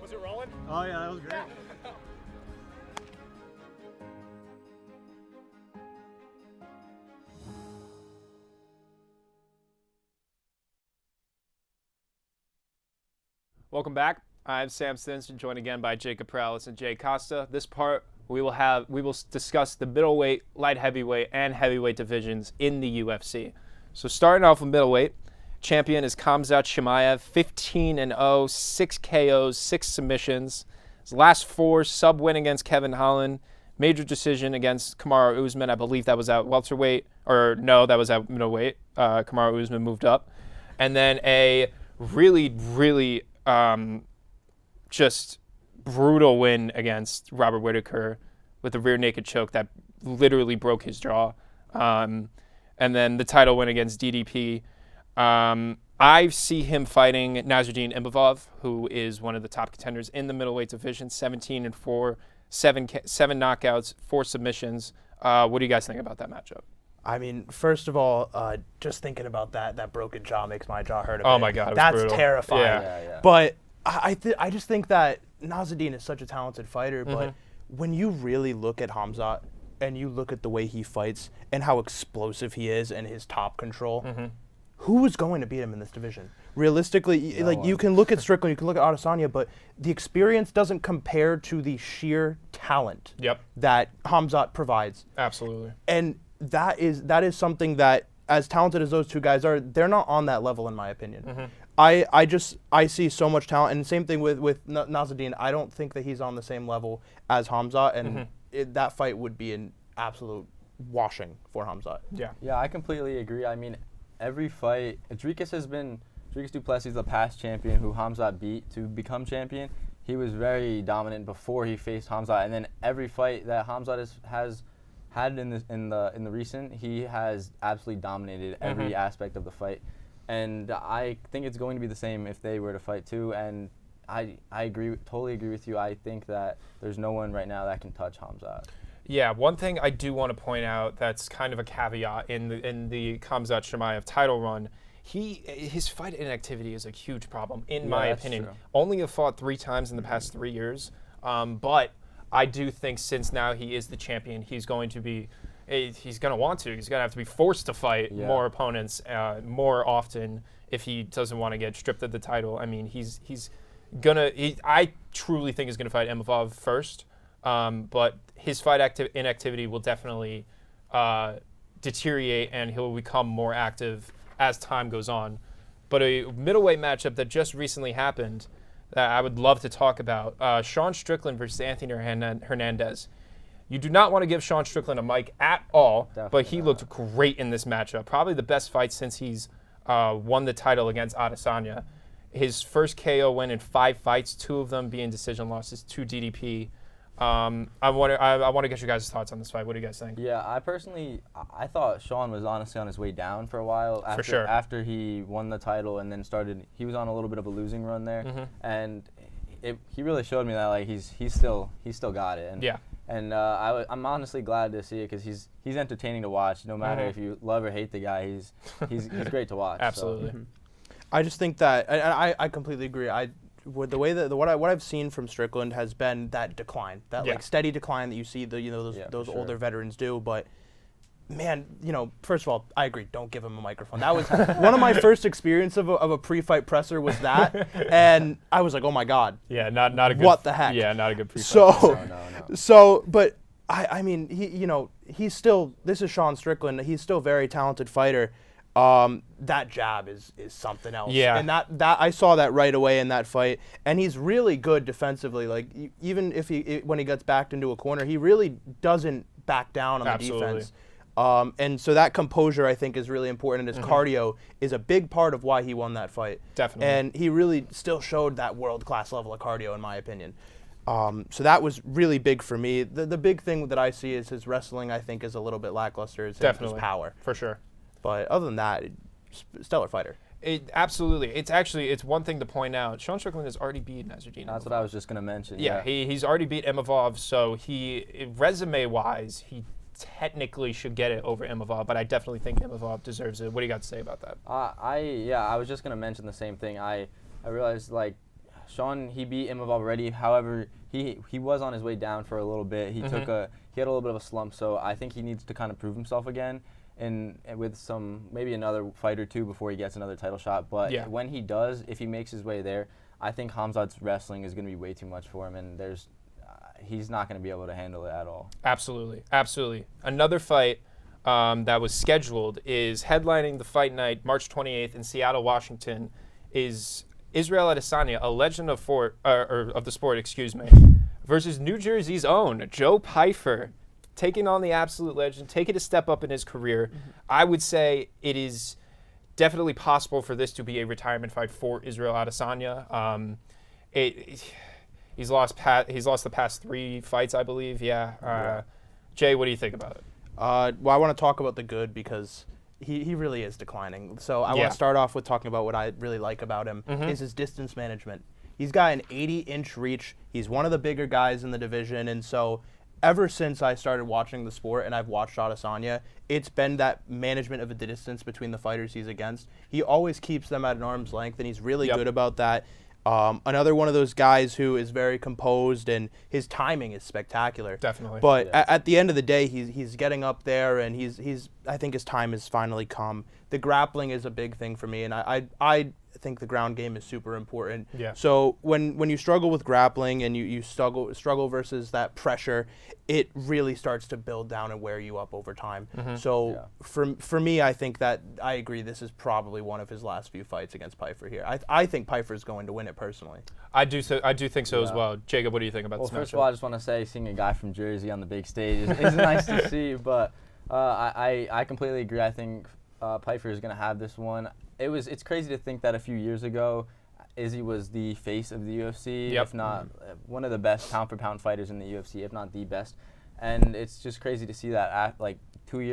Was it rolling? Oh yeah, that was great. Welcome back. I'm Sam Stinson, joined again by Jacob Perales and Jay Costa. This part, we will discuss the middleweight, light heavyweight, and heavyweight divisions in the UFC. So starting off with middleweight, champion is Khamzat Chimaev, 15-0, 6 KOs, 6 submissions. His last 4 sub win against Kevin Holland, major decision against Kamaru Usman. I believe that was at welterweight, or no, that was at middleweight. Kamaru Usman moved up, and then a really just brutal win against Robert Whittaker with a rear naked choke that literally broke his jaw. And then the title win against DDP. I see him fighting Nasruddin Imavov, who is one of the top contenders in the middleweight division, 17-4, 7 knockouts, 4 submissions. What do you guys think about that matchup? I mean, first of all, just thinking about that broken jaw makes my jaw hurt a bit. Oh my God, that's brutal. terrifying. Yeah. But I just think that Nasruddin is such a talented fighter, but when you really look at Khamzat and you look at the way he fights and how explosive he is and his top control, who is going to beat him in this division? Realistically, you can look at Strickland, you can look at Adesanya, but the experience doesn't compare to the sheer talent that Khamzat provides. Absolutely. And that is something that, as talented as those two guys are, they're not on that level in my opinion. I see so much talent, and same thing with Nazaddin. I don't think that he's on the same level as Hamzat, and that fight would be an absolute washing for Hamzat. Yeah, I completely agree. I mean, every fight, Dricus Duplessis, the past champion who Hamzat beat to become champion. He was very dominant before he faced Hamzat, and then every fight that Hamzat has had in the recent, he has absolutely dominated every aspect of the fight. And I think it's going to be the same if they were to fight too. And I totally agree with you. I think that there's no one right now that can touch Hamzat. Yeah, one thing I do want to point out that's kind of a caveat in the Khamzat Chimaev title run. His fight inactivity is a huge problem, in my opinion. True. Only have fought 3 times in the past 3 years, but I do think since now he is the champion, he's going to want to. He's going to have to be forced to fight more opponents more often if he doesn't want to get stripped of the title. I mean, I truly think he's going to fight Imavov first, but his fight inactivity will definitely deteriorate, and he'll become more active as time goes on. But a middleweight matchup that just recently happened that I would love to talk about, Sean Strickland versus Anthony Hernandez. You do not want to give Sean Strickland a mic at all, Definitely but he not. looked great in this matchup. Probably the best fight since he's won the title against Adesanya. His first KO win in 5 fights, 2 of them being decision losses, 2 DDP. I want to get your guys' thoughts on this fight. What do you guys think? Yeah, I thought Sean was honestly on his way down for a while. After he won the title and then he was on a little bit of a losing run there, and he really showed me that like he's still got it. And I'm honestly glad to see it because he's entertaining to watch. No matter if you love or hate the guy, he's great to watch. Absolutely. So. I just think that I completely agree. With the way that what I've seen from Strickland has been that decline, like steady decline that you see those older veterans do. But man, first of all, I agree. Don't give him a microphone. That was one of my first experience of a pre-fight presser was that, and I was like, oh my god. Yeah, not a good. What the heck? Yeah, not a good pre-fight. So, but I mean, he's still. This is Sean Strickland. He's still a very talented fighter. That jab is something else. Yeah. And that I saw that right away in that fight. And he's really good defensively. Like, even when he gets backed into a corner, he really doesn't back down on the defense. And so that composure, I think, is really important. And his cardio is a big part of why he won that fight. Definitely. And he really still showed that world-class level of cardio, in my opinion. So that was really big for me. The big thing that I see is his wrestling, I think, is a little bit lackluster. His power. For sure. But other than that, stellar fighter. Absolutely. It's one thing to point out. Sean Strickland has already beaten Eugenio. That's what I was just going to mention. Yeah, he's already beat Imavov, so resume-wise, he technically should get it over Imavov, but I definitely think Imavov deserves it. What do you got to say about that? I was just going to mention the same thing. I realized, like, Sean, he beat Imavov already. However, he was on his way down for a little bit. He had a little bit of a slump, so I think he needs to kind of prove himself again. And with maybe another fight or two before he gets another title shot. But when he does, if he makes his way there, I think Hamzat's wrestling is going to be way too much for him, and he's not going to be able to handle it at all. Absolutely. Another fight that was scheduled is headlining the fight night March 28th in Seattle, Washington, is Israel Adesanya, a legend of the sport, versus New Jersey's own Joe Pyfer. Taking on the absolute legend, taking a step up in his career. I would say it is definitely possible for this to be a retirement fight for Israel Adesanya. He's lost the past 3 fights, I believe. Jay, what do you think about it? Well, I want to talk about the good because he really is declining. So I want to start off with talking about what I really like about him is his distance management. He's got an 80-inch reach. He's one of the bigger guys in the division, and so ever since I started watching the sport and I've watched Adesanya, it's been that management of the distance between the fighters he's against. He always keeps them at an arm's length, and he's really good about that. Another one of those guys who is very composed, and his timing is spectacular. Definitely. But at the end of the day, he's getting up there, and he's I think his time has finally come. the grappling is a big thing for me, and I think the ground game is super important. Yeah. So when you struggle with grappling and you struggle versus that pressure, it really starts to build down and wear you up over time. So for me, I think that I agree. This is probably one of his last few fights against Pyfer here. I think Pyfer's going to win it personally. I do think so as well. Jacob, what do you think about this matchup? Well, first of all, I just want to say seeing a guy from Jersey on the big stage is nice to see, but I completely agree. I think Pyfer is going to have this one. It's crazy to think that a few years ago, Izzy was the face of the UFC, if not one of the best pound-for-pound fighters in the UFC, if not the best. And it's just crazy to see that at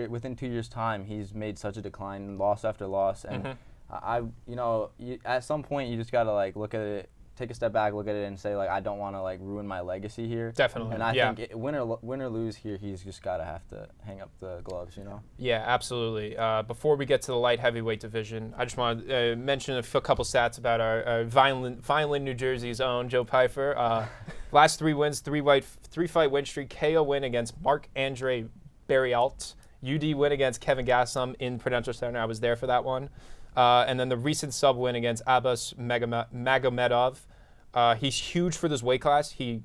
within 2 years' time, he's made such a decline, loss after loss. And at some point, you just got to look at it, take a step back, look at it, and say I don't want to ruin my legacy here. Definitely. And I think win or lose here, he's just got to have to hang up the gloves, Yeah, absolutely. Before we get to the light heavyweight division, I just want to mention a couple stats about our Vineland, New Jersey's own Joe Pyfer. Last 3 wins, three-fight win streak, KO win against Marc-Andre Barriault, UD win against Kevin Gastelum in Prudential Center. I was there for that one. And then the recent sub win against Abbas Magomedov. He's huge for this weight class. He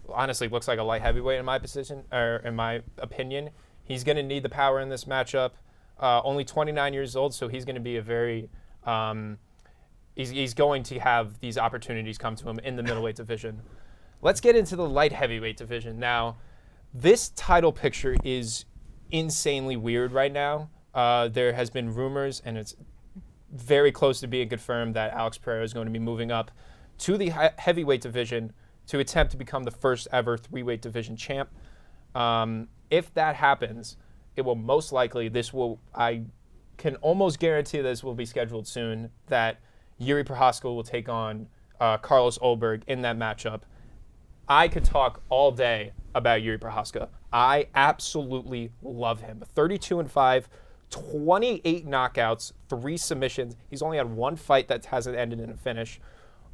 honestly looks like a light heavyweight in my opinion. He's going to need the power in this matchup. Only 29 years old, so he's going to be a very he's going to have these opportunities come to him in the middleweight division. Let's get into the light heavyweight division. Now, this title picture is insanely weird right now. There has been rumors, and it's very close to being confirmed, that Alex Pereira is going to be moving up to the heavyweight division to attempt to become the first ever 3-weight division champ. If that happens, it will most likely, I can almost guarantee this will be scheduled soon, that Yuri Prochazka will take on Carlos Ulberg in that matchup. I could talk all day about Yuri Prochazka. I absolutely love him. 32-5. 28 knockouts, 3 submissions. He's only had 1 fight that hasn't ended in a finish.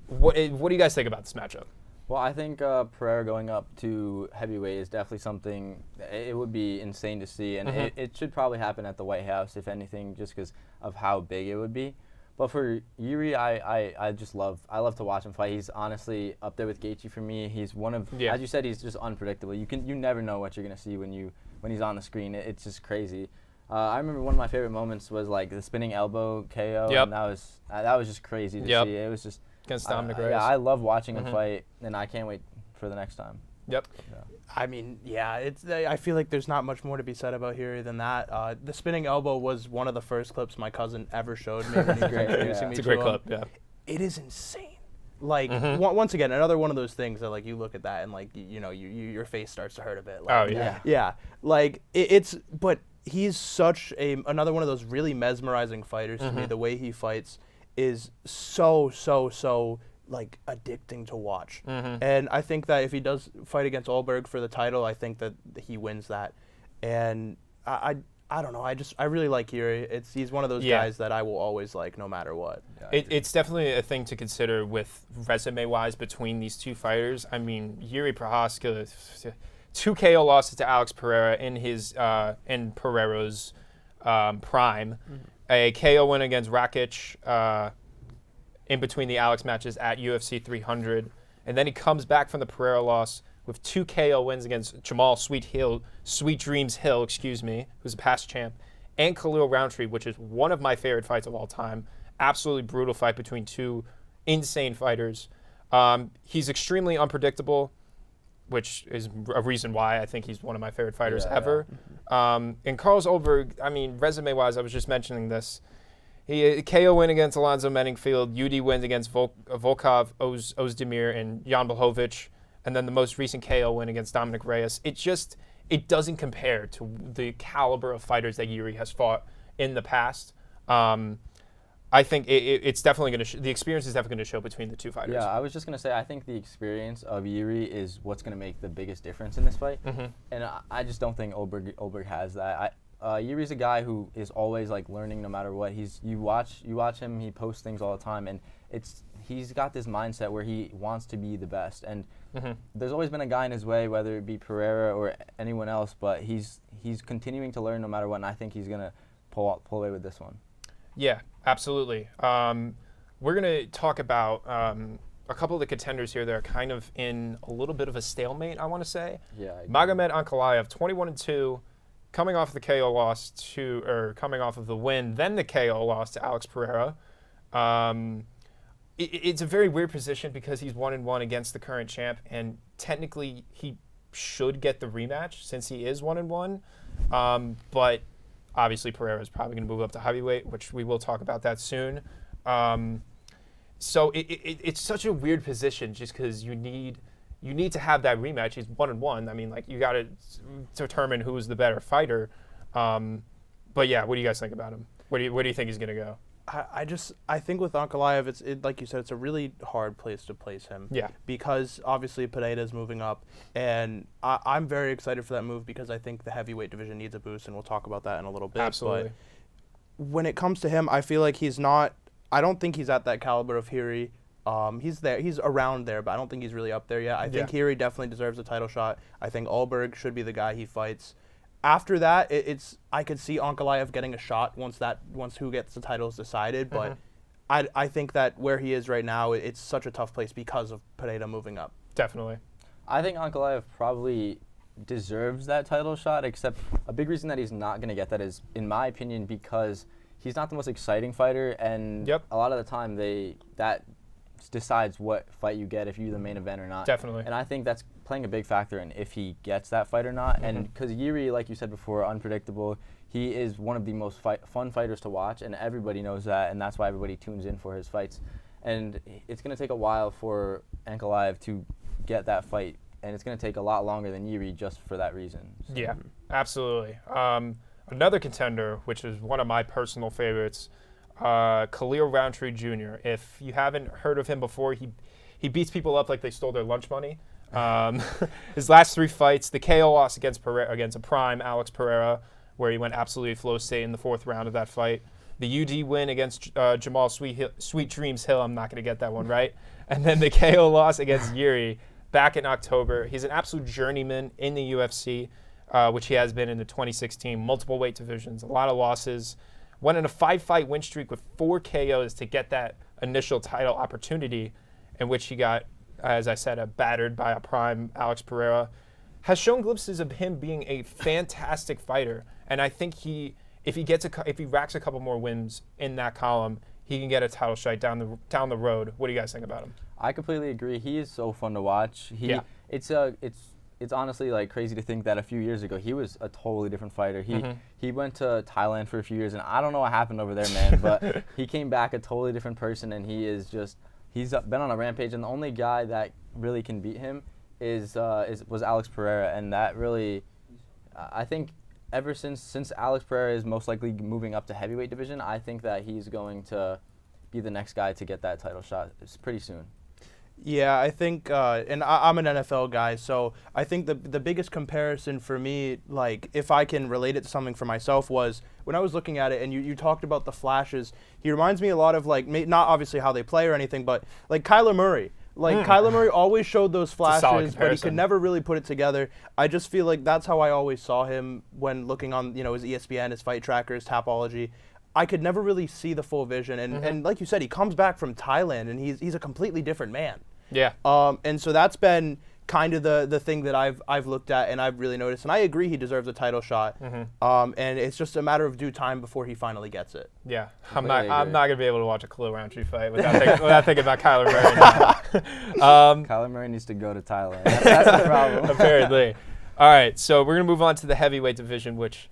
What do you guys think about this matchup? Well, I think Pereira going up to heavyweight is definitely something, it would be insane to see. And it should probably happen at the White House, if anything, just because of how big it would be. But for Yuri, I love to watch him fight. He's honestly up there with Gaethje for me. He's one of, as you said, he's just unpredictable. You never know what you're going to see when he's on the screen. It's just crazy. I remember one of my favorite moments was the spinning elbow KO, and that was just crazy to see. It was just against Dominic Reyes. Yeah, I love watching him fight, and I can't wait for the next time. Yep. Yeah. I mean, I feel like there's not much more to be said about here than that. The spinning elbow was one of the first clips my cousin ever showed me when he was introducing me It's a to great him. clip, yeah. It is insane. Once again, another one of those things that you look at that and your face starts to hurt a bit. But he's such another one of those really mesmerizing fighters to me. The way he fights is so addicting to watch. And I think that if he does fight against Ulberg for the title, I think that he wins that. And I don't know. I really like Yuri. He's one of those guys that I will always like no matter what. It's definitely a thing to consider with resume-wise between these two fighters. I mean, Yuri Prochazka, 2 KO losses to Alex Pereira in Pereira's prime. A KO win against Rakic in between the Alex matches at UFC 300. And then he comes back from the Pereira loss with 2 KO wins against Jamal Sweet Dreams Hill, who's a past champ, and Khalil Roundtree, which is one of my favorite fights of all time. Absolutely brutal fight between 2 insane fighters. He's extremely unpredictable, which is a reason why I think he's one of my favorite fighters ever. And Carlos Ulberg, I mean, resume-wise, I was just mentioning this. He KO win against Alonzo Menningfield, UD wins against Volkov, Ozdemir, and Jan Blachowicz, and then the most recent KO win against Dominic Reyes. It doesn't compare to the caliber of fighters that Yuri has fought in the past. I think it's definitely going to the experience is definitely going to show between the two fighters. Yeah, I was just going to say, I think the experience of Yuri is what's going to make the biggest difference in this fight. And I just don't think Ulberg has that. Yuri's a guy who is always learning no matter what. You watch him, he posts things all the time, and he's got this mindset where he wants to be the best. And there's always been a guy in his way, whether it be Pereira or anyone else, but he's continuing to learn no matter what, and I think he's going to pull away with this one. Yeah, absolutely. We're going to talk about a couple of the contenders here that are kind of in a little bit of a stalemate, I want to say. Yeah. Magomed Ankalaev, 21-2, coming off the KO loss coming off of the win, then the KO loss to Alex Pereira. It's a very weird position because he's 1-1 against the current champ, and technically he should get the rematch since he is 1-1. But obviously Pereira is probably going to move up to heavyweight, which we will talk about that soon. So it's such a weird position just because you need to have that rematch. He's 1-1. I mean, like, you got to determine who's the better fighter. But yeah, what do you guys think about him? Where do you think he's going to go? I think with Ankalaev, it's like you said, it's a really hard place to place him. Yeah. Because obviously Pereira is moving up, and I'm very excited for that move because I think the heavyweight division needs a boost, and we'll talk about that in a little bit. Absolutely. But when it comes to him, I feel like he's not. I don't think he's at that caliber of Hiri. He's there. He's around there, but I don't think he's really up there yet. I think Hiri definitely deserves a title shot. I think Alberg should be the guy he fights. After that, I could see Ankalaev getting a shot once who gets the title is decided. But I think that where he is right now, it's such a tough place because of Pereira moving up. Definitely. I think Ankalaev probably deserves that title shot, except a big reason that he's not going to get that is, in my opinion, because he's not the most exciting fighter, and a lot of the time that decides what fight you get if you're the main event or not. Definitely. And I think that's playing a big factor in if he gets that fight or not. And because Yuri, like you said before, unpredictable, he is one of the most fun fighters to watch, and everybody knows that, and that's why everybody tunes in for his fights. And it's going to take a while for Ankalaev to get that fight, and it's going to take a lot longer than Yuri just for that reason. So. Yeah, absolutely. Another contender, which is one of my personal favorites, Khalil Roundtree Jr. If you haven't heard of him before, he beats people up like they stole their lunch money. His last 3 fights, the KO loss against a prime Alex Pereira, where he went absolutely flow state in the 4th round of that fight. The UD win against Jamal Sweet Dreams Hill, I'm not going to get that one right. And then the KO loss against Yuri back in October. He's an absolute journeyman in the UFC, which he has been in the 2016, multiple weight divisions, a lot of losses. Went in a 5-fight win streak with 4 KOs to get that initial title opportunity, in which he got, as I said, battered by a prime Alex Pereira. Has shown glimpses of him being a fantastic fighter, and I think if he racks a couple more wins in that column, he can get a title shot down the road. What do you guys think about him? I completely agree. He is so fun to watch. It's honestly like crazy to think that a few years ago he was a totally different fighter. He went to Thailand for a few years, and I don't know what happened over there, man. But he came back a totally different person, and he's been on a rampage. And the only guy that really can beat him was Alex Pereira, and that really, I think, ever since Alex Pereira is most likely moving up to heavyweight division, I think that he's going to be the next guy to get that title shot pretty soon. Yeah, I think, and I'm an NFL guy, so I think the biggest comparison for me, like, if I can relate it to something for myself, was when I was looking at it, and you talked about the flashes, he reminds me a lot of, like, not obviously how they play or anything, but, like, Kyler Murray. Like, Kyler Murray always showed those flashes, but he could never really put it together. I just feel like that's how I always saw him when looking on, his ESPN, his Fight Tracker, his Tapology. I could never really see the full vision, and like you said, he comes back from Thailand, and he's a completely different man. Yeah. And so that's been kind of the thing that I've looked at and I've really noticed, and I agree he deserves a title shot. And it's just a matter of due time before he finally gets it. Yeah, I'm not gonna be able to watch a Khalil Roundtree fight without thinking about Kyler Murray. Kyler Murray needs to go to Thailand. That's the problem. Apparently. All right, so we're gonna move on to the heavyweight division, which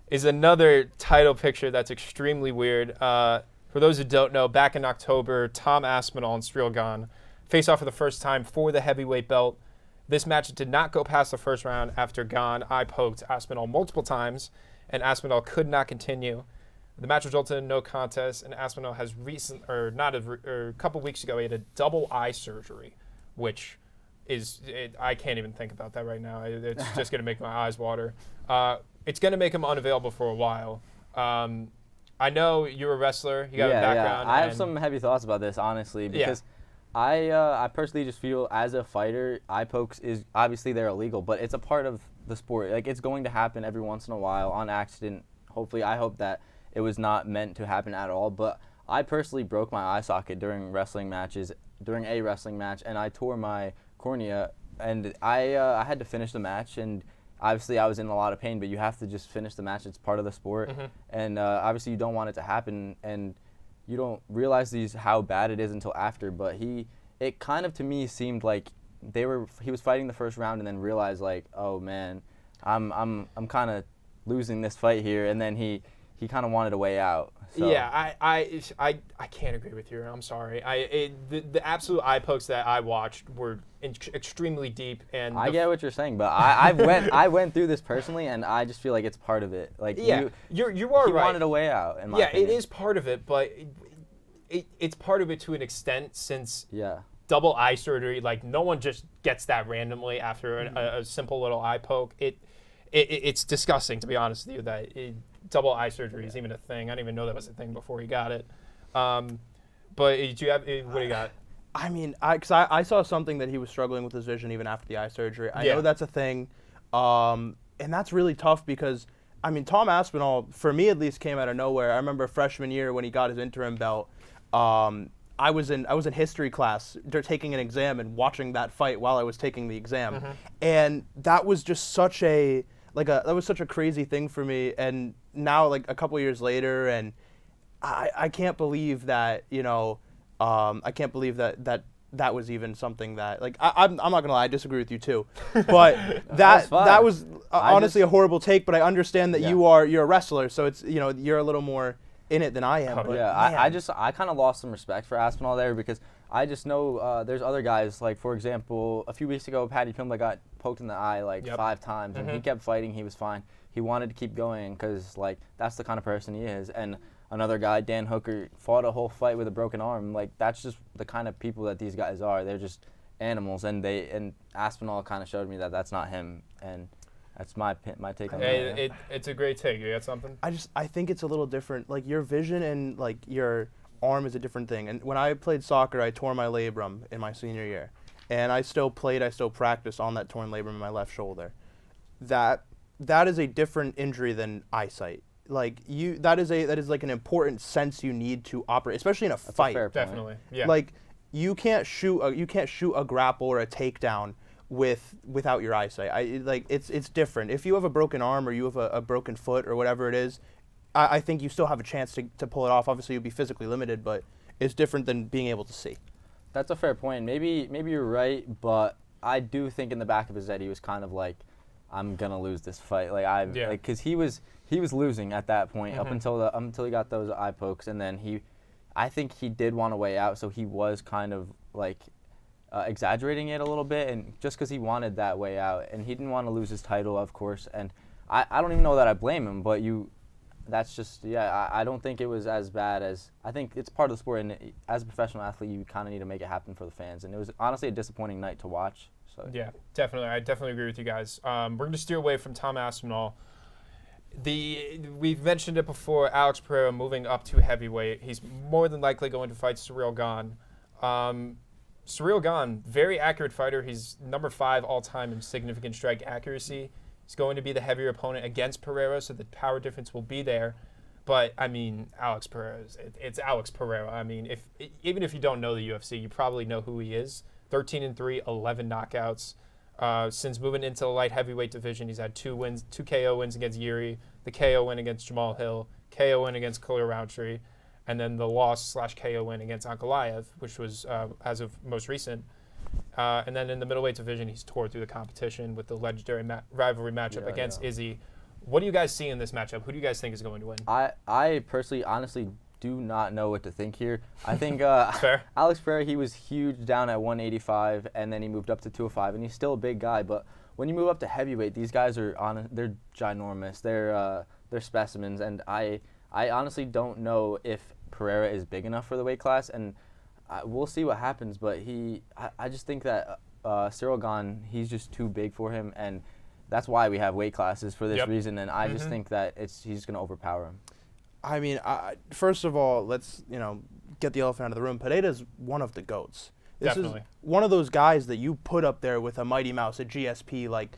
is another title picture that's extremely weird. For those who don't know, back in October, Tom Aspinall and Strielgan face off for the first time for the heavyweight belt. This match did not go past the first round after Gan eye-poked Aspinall multiple times, and Aspinall could not continue. The match resulted in no contest, and Aspinall has a couple weeks ago, he had a double eye surgery, which I can't even think about that right now. It's just going to make my eyes water. It's going to make him unavailable for a while. I know you're a wrestler. You got a background. Yeah. I have some heavy thoughts about this, honestly, because I personally just feel as a fighter, eye pokes is obviously they're illegal, but it's a part of the sport. Like, it's going to happen every once in a while on accident. Hopefully, I hope that it was not meant to happen at all. But I personally broke my eye socket during a wrestling match, and I tore my cornea, and I had to finish the match, and obviously I was in a lot of pain, but you have to just finish the match. It's part of the sport, and obviously you don't want it to happen, and you don't realize how bad it is until after. But it kind of to me seemed like he was fighting the first round and then realized like, oh man, I'm kind of losing this fight here, and then he kind of wanted a way out. So. Yeah, I can't agree with you. I'm sorry. The absolute eye pokes that I watched were extremely deep, and I get what you're saying, but I went through this personally, and I just feel like it's part of it. Like you are he right. wanted a way out. In my opinion. It is part of it, but it's part of it to an extent, since yeah. double eye surgery, like no one just gets that randomly after a simple little eye poke. It's disgusting, to be honest with you, that double eye surgery is even a thing. I didn't even know that was a thing before he got it. But do you have, what do you got? I mean, because I saw something that he was struggling with his vision even after the eye surgery. I know that's a thing, and that's really tough because, I mean, Tom Aspinall, for me at least, came out of nowhere. I remember freshman year when he got his interim belt. I was in history class. They're taking an exam and watching that fight while I was taking the exam, and that was just such a crazy thing for me. And now, like a couple years later, and I can't believe that I can't believe that was even something that, like, I'm not gonna lie, I disagree with you too, but that was honestly a horrible take. But I understand that you're a wrestler, so it's you're a little more in it than I am. But I kind of lost some respect for Aspinall there because I just know there's other guys, like for example, a few weeks ago, Paddy Pimblett got poked in the eye like 5 times, and he kept fighting. He was fine. He wanted to keep going because like that's the kind of person he is. And another guy, Dan Hooker, fought a whole fight with a broken arm. Like that's just the kind of people that these guys are. They're just animals, and Aspinall kind of showed me that that's not him. And that's my take on that. It's a great take. You got something? I think it's a little different. Like your vision and like your arm is a different thing. And when I played soccer, I tore my labrum in my senior year, and I still practiced on that torn labrum in my left shoulder. That is a different injury than eyesight. Like that is like an important sense you need to operate, especially in a fight. A fair point. Definitely, yeah. Like you can't shoot a grapple or a takedown without your eyesight. It's different. If you have a broken arm or you have a broken foot or whatever it is, I think you still have a chance to pull it off. Obviously, you'll be physically limited, but it's different than being able to see. That's a fair point. Maybe you're right, but I do think in the back of his head he was kind of like, I'm gonna lose this fight. Because he was losing at that point up until he got those eye pokes, and then I think he did want a way out, so he was kind of like exaggerating it a little bit, and just because he wanted that way out, and he didn't want to lose his title, of course. And I don't even know that I blame him, but that's just I don't think it was as bad as, I think it's part of the sport, and as a professional athlete, you kind of need to make it happen for the fans. And it was honestly a disappointing night to watch. So. Yeah, definitely. I definitely agree with you guys. We're going to steer away from Tom Aspinall. We've mentioned it before, Alex Pereira moving up to heavyweight. He's more than likely going to fight Ciryl Gane. Ciryl Gane, very accurate fighter. He's number 5 all-time in significant strike accuracy. He's going to be the heavier opponent against Pereira, so the power difference will be there. But, I mean, Alex Pereira, it's Alex Pereira. I mean, even if you don't know the UFC, you probably know who he is. 13-3, 11 knockouts. Since moving into the light heavyweight division, he's had 2 KO wins against Yuri, the KO win against Jamal Hill, KO win against Khalil Rountree, and then the loss/KO win against Ankalaev, which was as of most recent. And then in the middleweight division, he's tore through the competition with the legendary rivalry matchup against Izzy. What do you guys see in this matchup? Who do you guys think is going to win? I personally, honestly, do not know what to think here. I think Fair. Alex Pereira, he was huge down at 185, and then he moved up to 205, and he's still a big guy. But when you move up to heavyweight, these guys they're ginormous. They're specimens, and I honestly don't know if Pereira is big enough for the weight class, and we'll see what happens. But I just think that Ciryl Gane, he's just too big for him, and that's why we have weight classes for this reason. And I just think that he's going to overpower him. I mean, first of all, let's get the elephant out of the room. Pineda's one of the GOATs. This Definitely. is one of those guys that you put up there with a Mighty Mouse, a GSP. Like,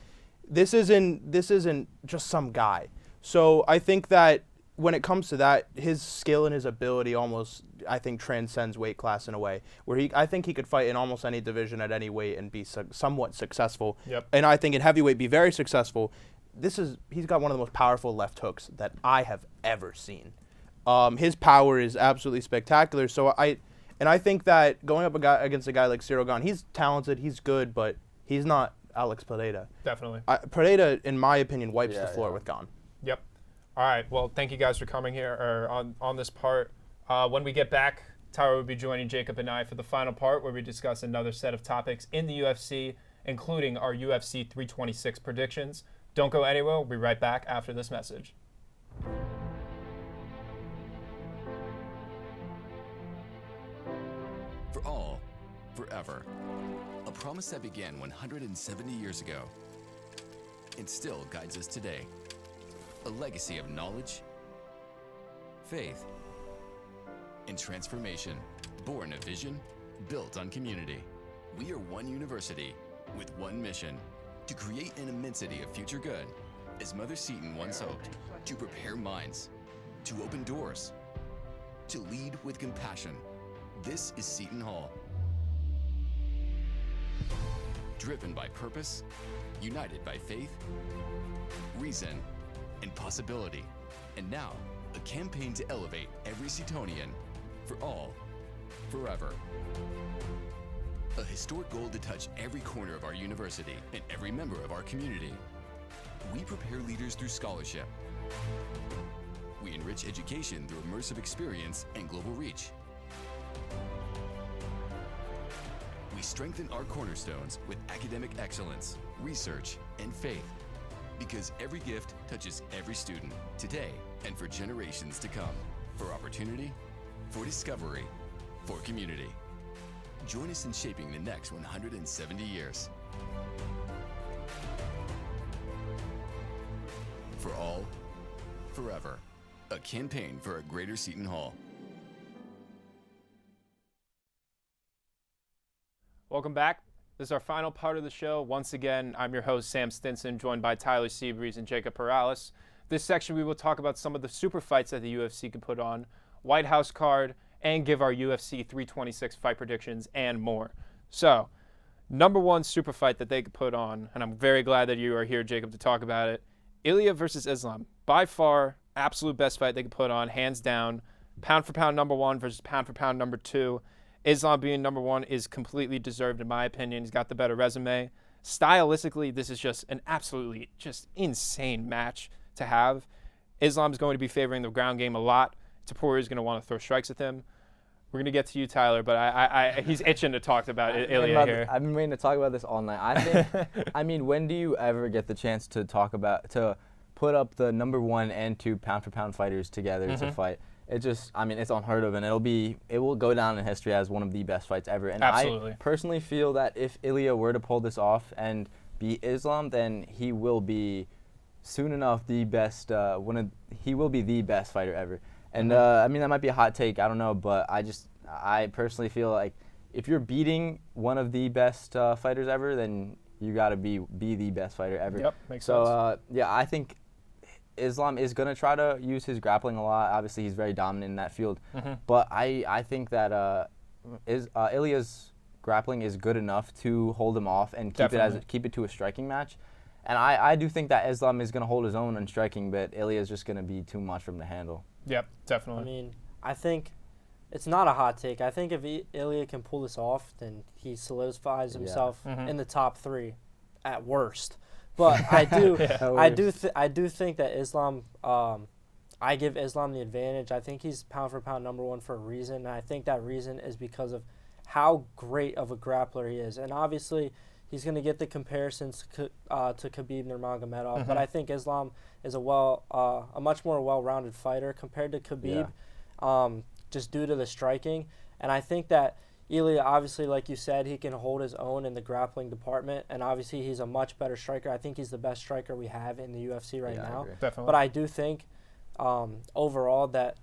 this isn't just some guy. So I think that when it comes to that, his skill and his ability almost, I think, transcends weight class in a way where I think he could fight in almost any division at any weight and be somewhat successful. Yep. And I think in heavyweight be very successful. He's got one of the most powerful left hooks that I have ever seen. His power is absolutely spectacular. So I think that going up against a guy like Cyril Gane, he's talented, he's good, but he's not Alex Pereira. Definitely. Pereira, in my opinion, wipes the floor with Gane. Yep. All right. Well, thank you guys for coming here on this part. When we get back, Tyler will be joining Jacob and I for the final part where we discuss another set of topics in the UFC, including our UFC 326 predictions. Don't go anywhere. We'll be right back after this message. For all, forever. A promise that began 170 years ago and still guides us today. A legacy of knowledge, faith, and transformation. Born of vision, built on community. We are one university with one mission: to create an immensity of future good, as Mother Seton once hoped, to prepare minds, to open doors, to lead with compassion. This is Seton Hall. Driven by purpose, united by faith, reason, and possibility. And now, a campaign to elevate every Setonian, for all, forever. A historic goal to touch every corner of our university and every member of our community. We prepare leaders through scholarship. We enrich education through immersive experience and global reach. We strengthen our cornerstones with academic excellence, research, and faith. Because every gift touches every student, today and for generations to come. For opportunity, for discovery, for community. Join us in shaping the next 170 years. For all, forever. A campaign for a greater Seton Hall. Welcome back. This is our final part of the show. Once again, I'm your host, Sam Stinson, joined by Tyler Seabrease and Jacob Perales. This section, we will talk about some of the super fights that the UFC can put on, White House card, and give our UFC 326 fight predictions and more. So, number one super fight that they could put on, and I'm very glad that you are here, Jacob, to talk about it. Ilia versus Islam. By far, absolute best fight they could put on, hands down. Pound for pound number one versus pound for pound number two. Islam being number one is completely deserved, in my opinion. He's got the better resume. Stylistically, this is just an absolutely just insane match to have. Islam's going to be favoring the ground game a lot. Topuria is going to want to throw strikes at him. We're going to get to you, Tyler, but he's itching to talk about Ilia here. I've been waiting to talk about this all night. I think, I mean, when do you ever get the chance to put up the number one and two pound for pound fighters together to fight? It just, I mean, it's unheard of, and it will go down in history as one of the best fights ever. And Absolutely. I personally feel that if Ilia were to pull this off and beat Islam, then he will be soon enough the best. He will be the best fighter ever. And I mean, that might be a hot take. I don't know, but I personally feel like if you're beating one of the best fighters ever, then you got to be the best fighter ever. Yep, makes sense. So yeah, I think Islam is going to try to use his grappling a lot. Obviously, he's very dominant in that field. But I think that Ilia's grappling is good enough to hold him off and keep it to a striking match. And I do think that Islam is going to hold his own in striking, but Ilia is just going to be too much for him to handle. Yep, definitely. I mean, I think it's not a hot take. I think if Ilia can pull this off, then he solidifies himself in the top three at worst. But I do think that Islam. I give Islam the advantage. I think he's pound for pound number one for a reason, and I think that reason is because of how great of a grappler he is. And obviously, he's going to get the comparisons to Khabib Nurmagomedov, but I think Islam is a much more well-rounded fighter compared to Khabib, just due to the striking. And I think that Ilia, obviously, like you said, he can hold his own in the grappling department, and obviously he's a much better striker. I think he's the best striker we have in the UFC right now. Definitely. But I do think overall that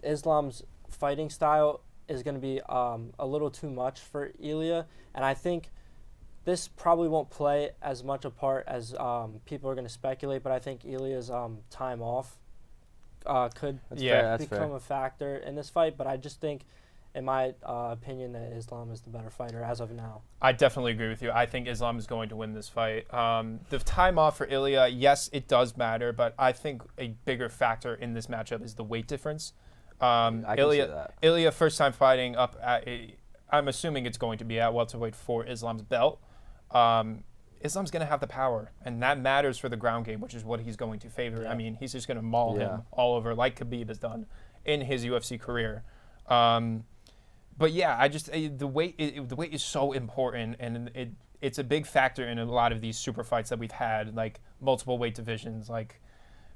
Islam's fighting style is going to be a little too much for Ilia, and I think this probably won't play as much a part as people are going to speculate, but I think Ilia's time off could That's become fair. a factor in this fight, but I just think, in my opinion, that Islam is the better fighter as of now. I definitely agree with you. I think Islam is going to win this fight. The time off for Ilya, yes, it does matter, but I think a bigger factor in this matchup is the weight difference. I can see that. Ilya, first time fighting up at, I'm assuming it's going to be at welterweight for Islam's belt. Islam's going to have the power, and that matters for the ground game, which is what he's going to favor. Yeah. I mean, he's just going to maul him all over like Khabib has done in his UFC career. But yeah, I just the weight is so important, and it's a big factor in a lot of these super fights that we've had, like multiple weight divisions, like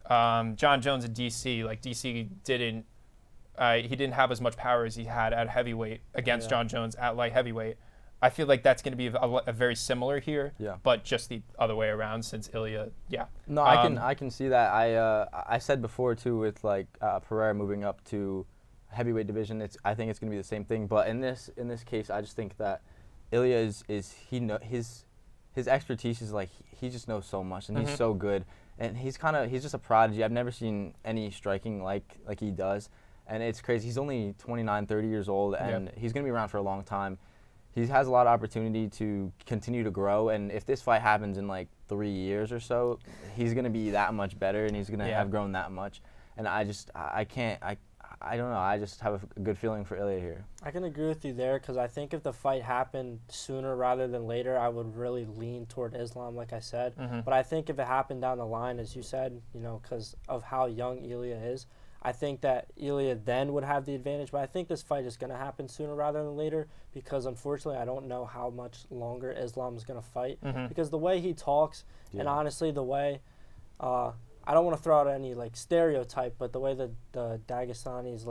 John Jones at DC. Like DC didn't have as much power as he had at heavyweight against John Jones at light heavyweight. I feel like that's going to be a very similar here, but just the other way around since Ilya, No, I can see that. I said before too with like Pereira moving up to heavyweight division. I think it's going to be the same thing. But in this case, I just think that Ilya his expertise is like he just knows so much, and he's so good, and he's just a prodigy. I've never seen any striking like he does, and it's crazy. He's only 29, 30 years old, and he's going to be around for a long time. He has a lot of opportunity to continue to grow, and if this fight happens in like 3 years or so, he's going to be that much better, and he's going to have grown that much. And I don't know. I just have a good feeling for Ilya here. I can agree with you there because I think if the fight happened sooner rather than later, I would really lean toward Islam, like I said. But I think if it happened down the line, as you said, because of how young Ilya is, I think that Ilya then would have the advantage. But I think this fight is going to happen sooner rather than later because, unfortunately, I don't know how much longer Islam is going to fight. Because the way he talks and honestly the way I don't want to throw out any like stereotype, but the way that the Dagestanis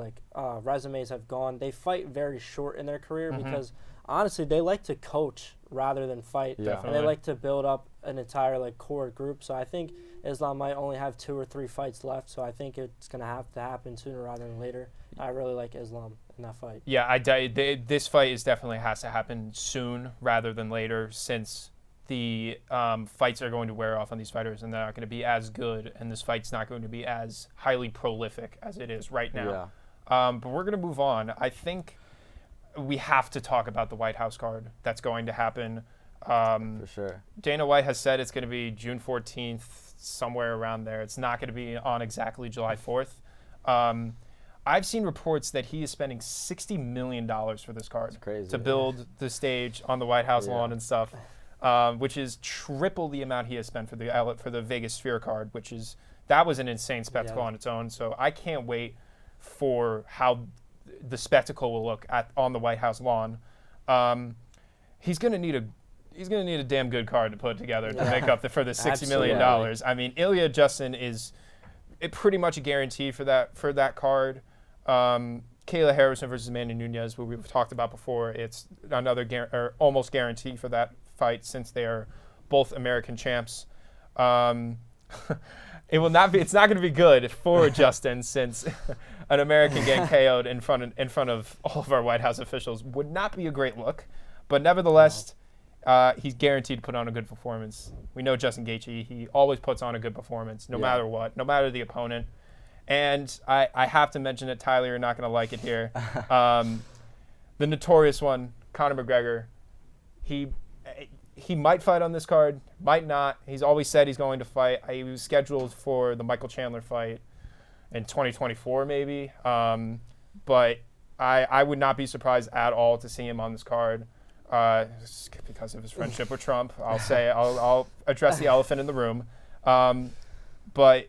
resumes have gone, they fight very short in their career because honestly they like to coach rather than fight, and they like to build up an entire core group. So I think Islam might only have 2 or 3 fights left. So I think it's gonna have to happen sooner rather than later. I really like Islam in that fight. Yeah, this fight definitely has to happen soon rather than later since the fights are going to wear off on these fighters and they're not going to be as good, and this fight's not going to be as highly prolific as it is right now. But we're going to move on. I think we have to talk about the White House card that's going to happen. For sure. Dana White has said it's going to be June 14th, somewhere around there. It's not going to be on exactly July 4th. I've seen reports that he is spending $60 million for this card to build the stage on the White House lawn and stuff. Which is triple the amount he has spent for the Vegas Sphere card, that was an insane spectacle on its own. So I can't wait for how the spectacle will look on the White House lawn. He's gonna need a damn good card to put together to make up for the $60 million. I mean, Ilya Justin is pretty much a guarantee for that card. Kayla Harrison versus Amanda Nunes, who we've talked about before, it's another almost guarantee for that fight since they are both American champs. It's not going to be good for Justin since an American getting KO'd in front of all of our White House officials would not be a great look. But nevertheless, he's guaranteed to put on a good performance. We know Justin Gaethje; he always puts on a good performance, no matter what, no matter the opponent. And I have to mention it, Tyler. You're not going to like it here. The notorious one, Conor McGregor. He might fight on this card, might not. He's always said he's going to fight. He was scheduled for the Michael Chandler fight in 2024 maybe. But I would not be surprised at all to see him on this card because of his friendship with Trump. I'll address the elephant in the room. But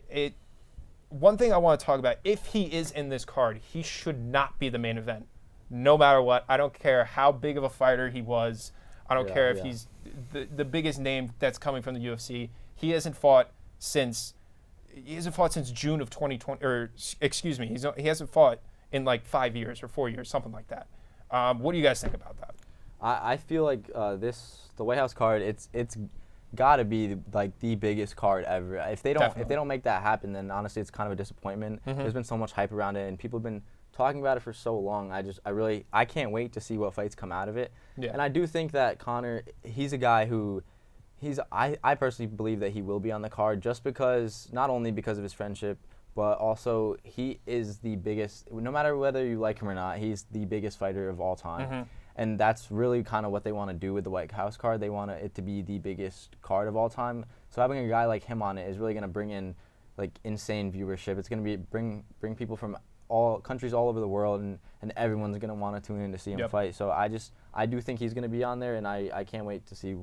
one thing I want to talk about, if he is in this card, he should not be the main event, no matter what. I don't care how big of a fighter he was. I don't care if he's the biggest name that's coming from the UFC. He hasn't fought since June of 2020, or excuse me, he hasn't fought in like 5 years or 4 years, something like that. What do you guys think about that? I feel like the White House card, it's got to be like the biggest card ever. If they don't make that happen, then honestly it's kind of a disappointment. There's been so much hype around it, and people have been talking about it for so long. I can't wait to see what fights come out of it. And I do think that Conor, he's a guy who I personally believe that he will be on the card, just because, not only because of his friendship but also he is the biggest, no matter whether you like him or not, he's the biggest fighter of all time. And that's really kind of what they want to do with the White House card. They want it to be the biggest card of all time. So having a guy like him on it is really going to bring in like insane viewership. It's going to be bring people from all countries all over the world, and everyone's going to want to tune in to see him fight. So I do think he's going to be on there, and I can't wait to see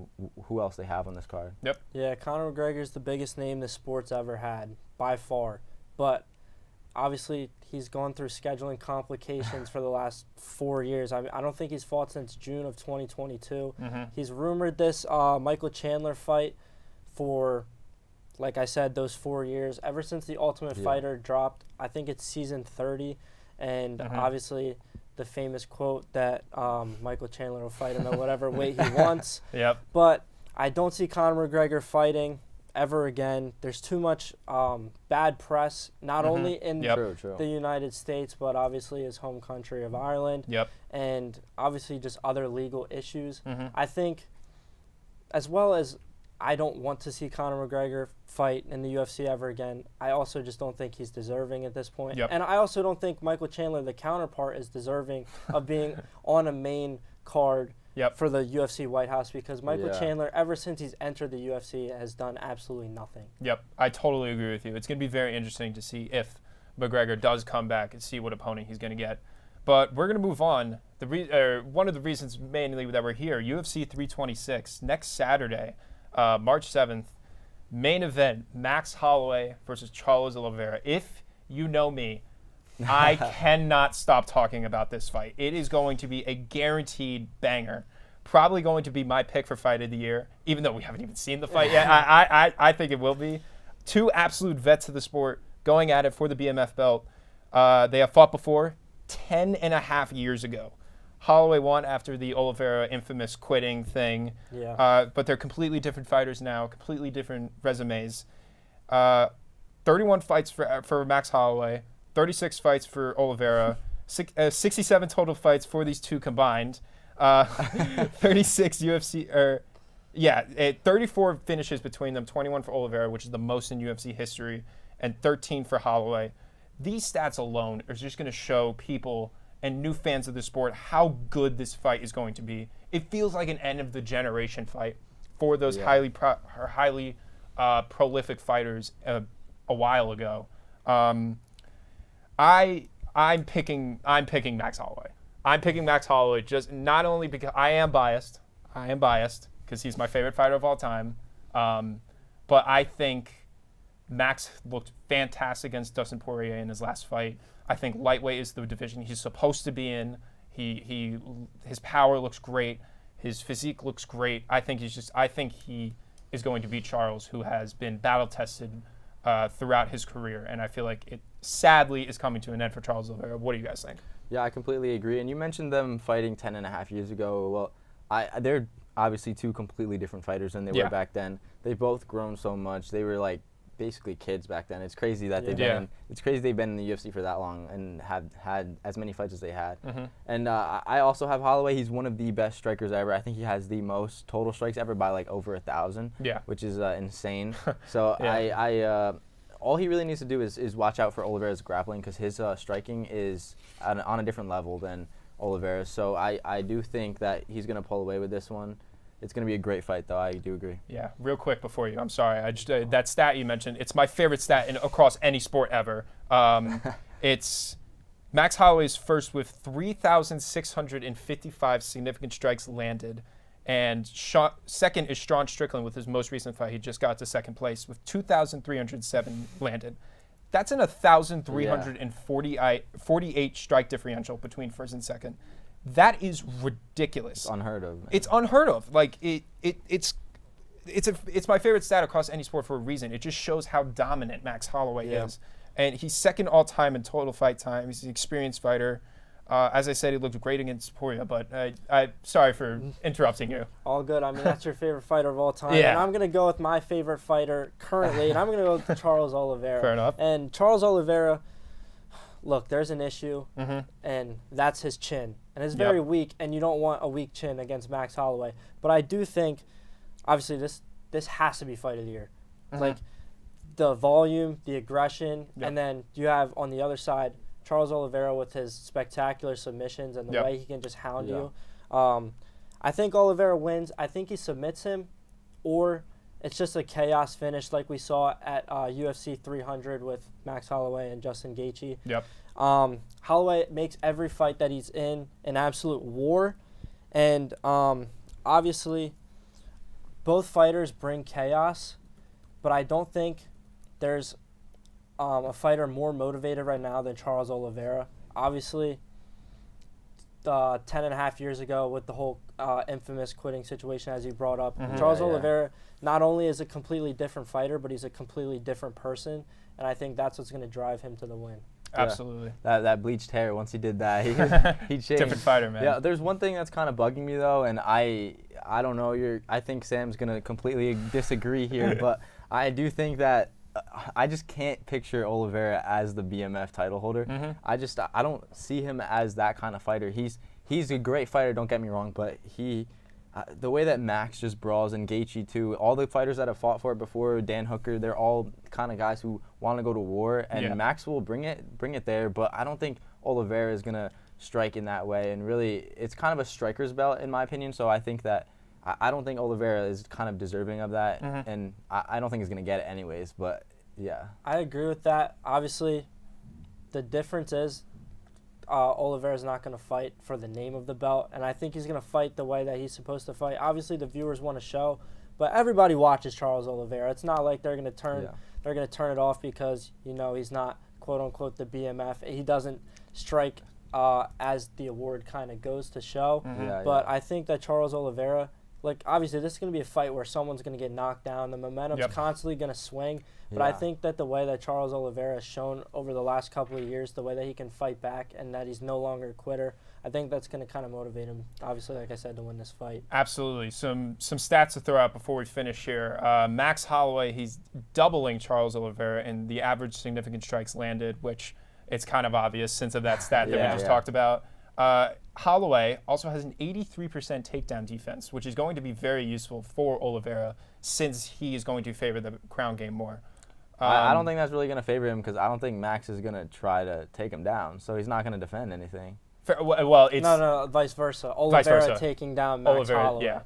who else they have on this card. Yeah, Conor McGregor's the biggest name the sport's ever had, by far. But obviously, he's gone through scheduling complications for the last 4 years. I don't think he's fought since June of 2022. He's rumored this Michael Chandler fight for, like I said, those 4 years. Ever since The Ultimate Fighter dropped, I think it's season 30. And obviously, the famous quote that Michael Chandler will fight him at whatever weight he wants. But I don't see Conor McGregor fighting ever again. There's too much bad press, not only in the United States, but obviously his home country of Ireland, and obviously just other legal issues. I think, as well as I don't want to see Conor McGregor fight in the UFC ever again, I also just don't think he's deserving at this point. And I also don't think Michael Chandler, the counterpart, is deserving of being on a main card for the UFC White House, because Michael Chandler, ever since he's entered the UFC, has done absolutely nothing. I totally agree with you. It's going to be very interesting to see if McGregor does come back and see what opponent he's going to get. But we're going to move on. One of the reasons mainly that we're here, UFC 326, next Saturday, March 7th, main event, Max Holloway versus Charles Oliveira. If you know me, I cannot stop talking about this fight. It is going to be a guaranteed banger. Probably going to be my pick for fight of the year, even though we haven't even seen the fight yet. I think it will be. Two absolute vets of the sport going at it for the BMF belt. They have fought before 10.5 years ago. Holloway won after the Oliveira infamous quitting thing. But they're completely different fighters now, completely different resumes. 31 fights for Max Holloway, 36 fights for Oliveira, 67 total fights for these two combined. 36 UFC, 34 finishes between them, 21 for Oliveira, which is the most in UFC history, and 13 for Holloway. These stats alone are just going to show people and new fans of the sport how good this fight is going to be. It feels like an end of the generation fight for those highly prolific fighters a while ago. I'm picking Max Holloway. I'm picking Max Holloway just not only because I am biased because he's my favorite fighter of all time, but I think Max looked fantastic against Dustin Poirier in his last fight. I think lightweight is the division he's supposed to be in. His power looks great. His physique looks great. I think he is going to beat Charles, who has been battle tested throughout his career, and I feel like it sadly is coming to an end for Charles Oliveira. What do you guys think? Yeah, I completely agree. And you mentioned them fighting 10.5 years ago. Well, they're obviously two completely different fighters than they were back then. They've both grown so much. They were like basically kids back then. It's crazy that they've been in the UFC for that long and have had as many fights as they had. And I also have Holloway. He's one of the best strikers ever. I think he has the most total strikes ever by like over 1,000. Which is insane. So all he really needs to do is watch out for Oliveira's grappling, because his striking is on a different level than Oliveira's. So I do think that he's going to pull away with this one. It's going to be a great fight, though. I do agree. Yeah, real quick before you. I'm sorry. I just that stat you mentioned, it's my favorite stat across any sport ever. It's Max Holloway's first with 3,655 significant strikes landed. And second is Sean Strickland with his most recent fight. He just got to second place with 2,307 landed. That's an 1,348 strike differential between first and second. That is ridiculous. It's unheard of. It's unheard of. Like it's my favorite stat across any sport for a reason. It just shows how dominant Max Holloway is, and he's second all time in total fight time. He's an experienced fighter. As I said, he looked great against Poirier, but I'm sorry for interrupting you. All good. I mean, that's your favorite fighter of all time. And I'm going to go with my favorite fighter currently, and I'm going to go with Charles Oliveira. Fair enough. And Charles Oliveira, look, there's an issue, and that's his chin. And it's very weak, and you don't want a weak chin against Max Holloway. But I do think, obviously, this has to be fight of the year. Like, the volume, the aggression, and then you have on the other side Charles Oliveira with his spectacular submissions and the way he can just hound you. I think Oliveira wins. I think he submits him, or it's just a chaos finish like we saw at UFC 300 with Max Holloway and Justin Gaethje. Holloway makes every fight that he's in an absolute war, and obviously both fighters bring chaos, but I don't think there's a fighter more motivated right now than Charles Oliveira. Obviously, 10.5 years ago with the whole infamous quitting situation, as you brought up, Charles Oliveira not only is a completely different fighter, but he's a completely different person, and I think that's what's going to drive him to the win. Absolutely. That bleached hair, once he did that, he changed. Different fighter, man. Yeah, there's one thing that's kind of bugging me, though, and I don't know, I think Sam's going to completely disagree here, but I do think that I just can't picture Oliveira as the BMF title holder. I don't see him as that kind of fighter. He's a great fighter, don't get me wrong, but the way that Max just brawls, and Gaethje too, all the fighters that have fought for it before, Dan Hooker, they're all kind of guys who want to go to war, and Max will bring it there, but I don't think Oliveira is going to strike in that way, and really it's kind of a striker's belt in my opinion, so I think that I don't think Oliveira is kind of deserving of that, and I don't think he's going to get it anyways, but yeah. I agree with that. Obviously, the difference is Oliveira's not going to fight for the name of the belt, and I think he's going to fight the way that he's supposed to fight. Obviously, the viewers want to show, but everybody watches Charles Oliveira. It's not like they're going to turn it off because he's not quote unquote the BMF. He doesn't strike as the award kind of goes to show. But I think that Charles Oliveira, obviously this is going to be a fight where someone's going to get knocked down. The momentum's constantly going to swing. But I think that the way that Charles Oliveira has shown over the last couple of years, the way that he can fight back and that he's no longer a quitter, I think that's going to kind of motivate him, obviously, like I said, to win this fight. Absolutely. Some stats to throw out before we finish here. Max Holloway, he's doubling Charles Oliveira in the average significant strikes landed, which it's kind of obvious since of that stat that we just talked about. Holloway also has an 83% takedown defense, which is going to be very useful for Oliveira since he is going to favor the ground game more. I don't think that's really going to favor him because I don't think Max is going to try to take him down, so he's not going to defend anything. Well, it's no, vice versa. Oliveira taking down Max Holloway. Yeah.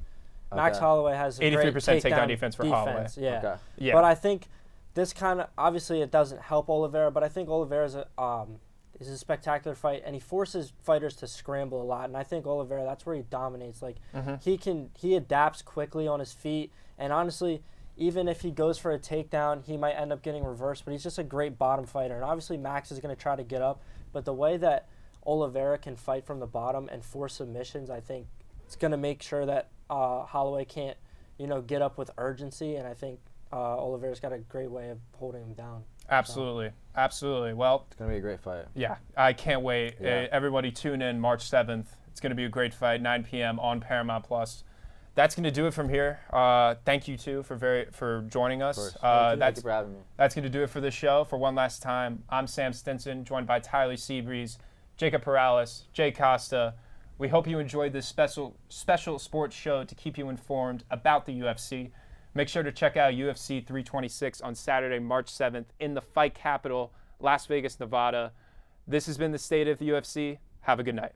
Max Holloway has a 83% great takedown defense for Holloway. Yeah. Okay. Yeah. But I think this kind of obviously it doesn't help Oliveira, but I think Oliveira's is a spectacular fight, and he forces fighters to scramble a lot. And I think Oliveira, that's where he dominates. He adapts quickly on his feet, and honestly, even if he goes for a takedown, he might end up getting reversed, but he's just a great bottom fighter. And obviously Max is going to try to get up, but the way that Oliveira can fight from the bottom and force submissions, I think it's going to make sure that Holloway can't, get up with urgency, and I think Oliveira's got a great way of holding him down. Absolutely. Absolutely. Well, it's going to be a great fight. Yeah, I can't wait. Yeah. Everybody tune in March 7th. It's going to be a great fight, 9 p.m. on Paramount+. That's going to do it from here. Thank you, too, for joining us. Thank you for having me. That's going to do it for this show. For one last time, I'm Sam Stinson, joined by Tyler Seabrease, Jacob Perales, Jay Costa. We hope you enjoyed this special sports show to keep you informed about the UFC. Make sure to check out UFC 326 on Saturday, March 7th in the fight capital, Las Vegas, Nevada. This has been the State of the UFC. Have a good night.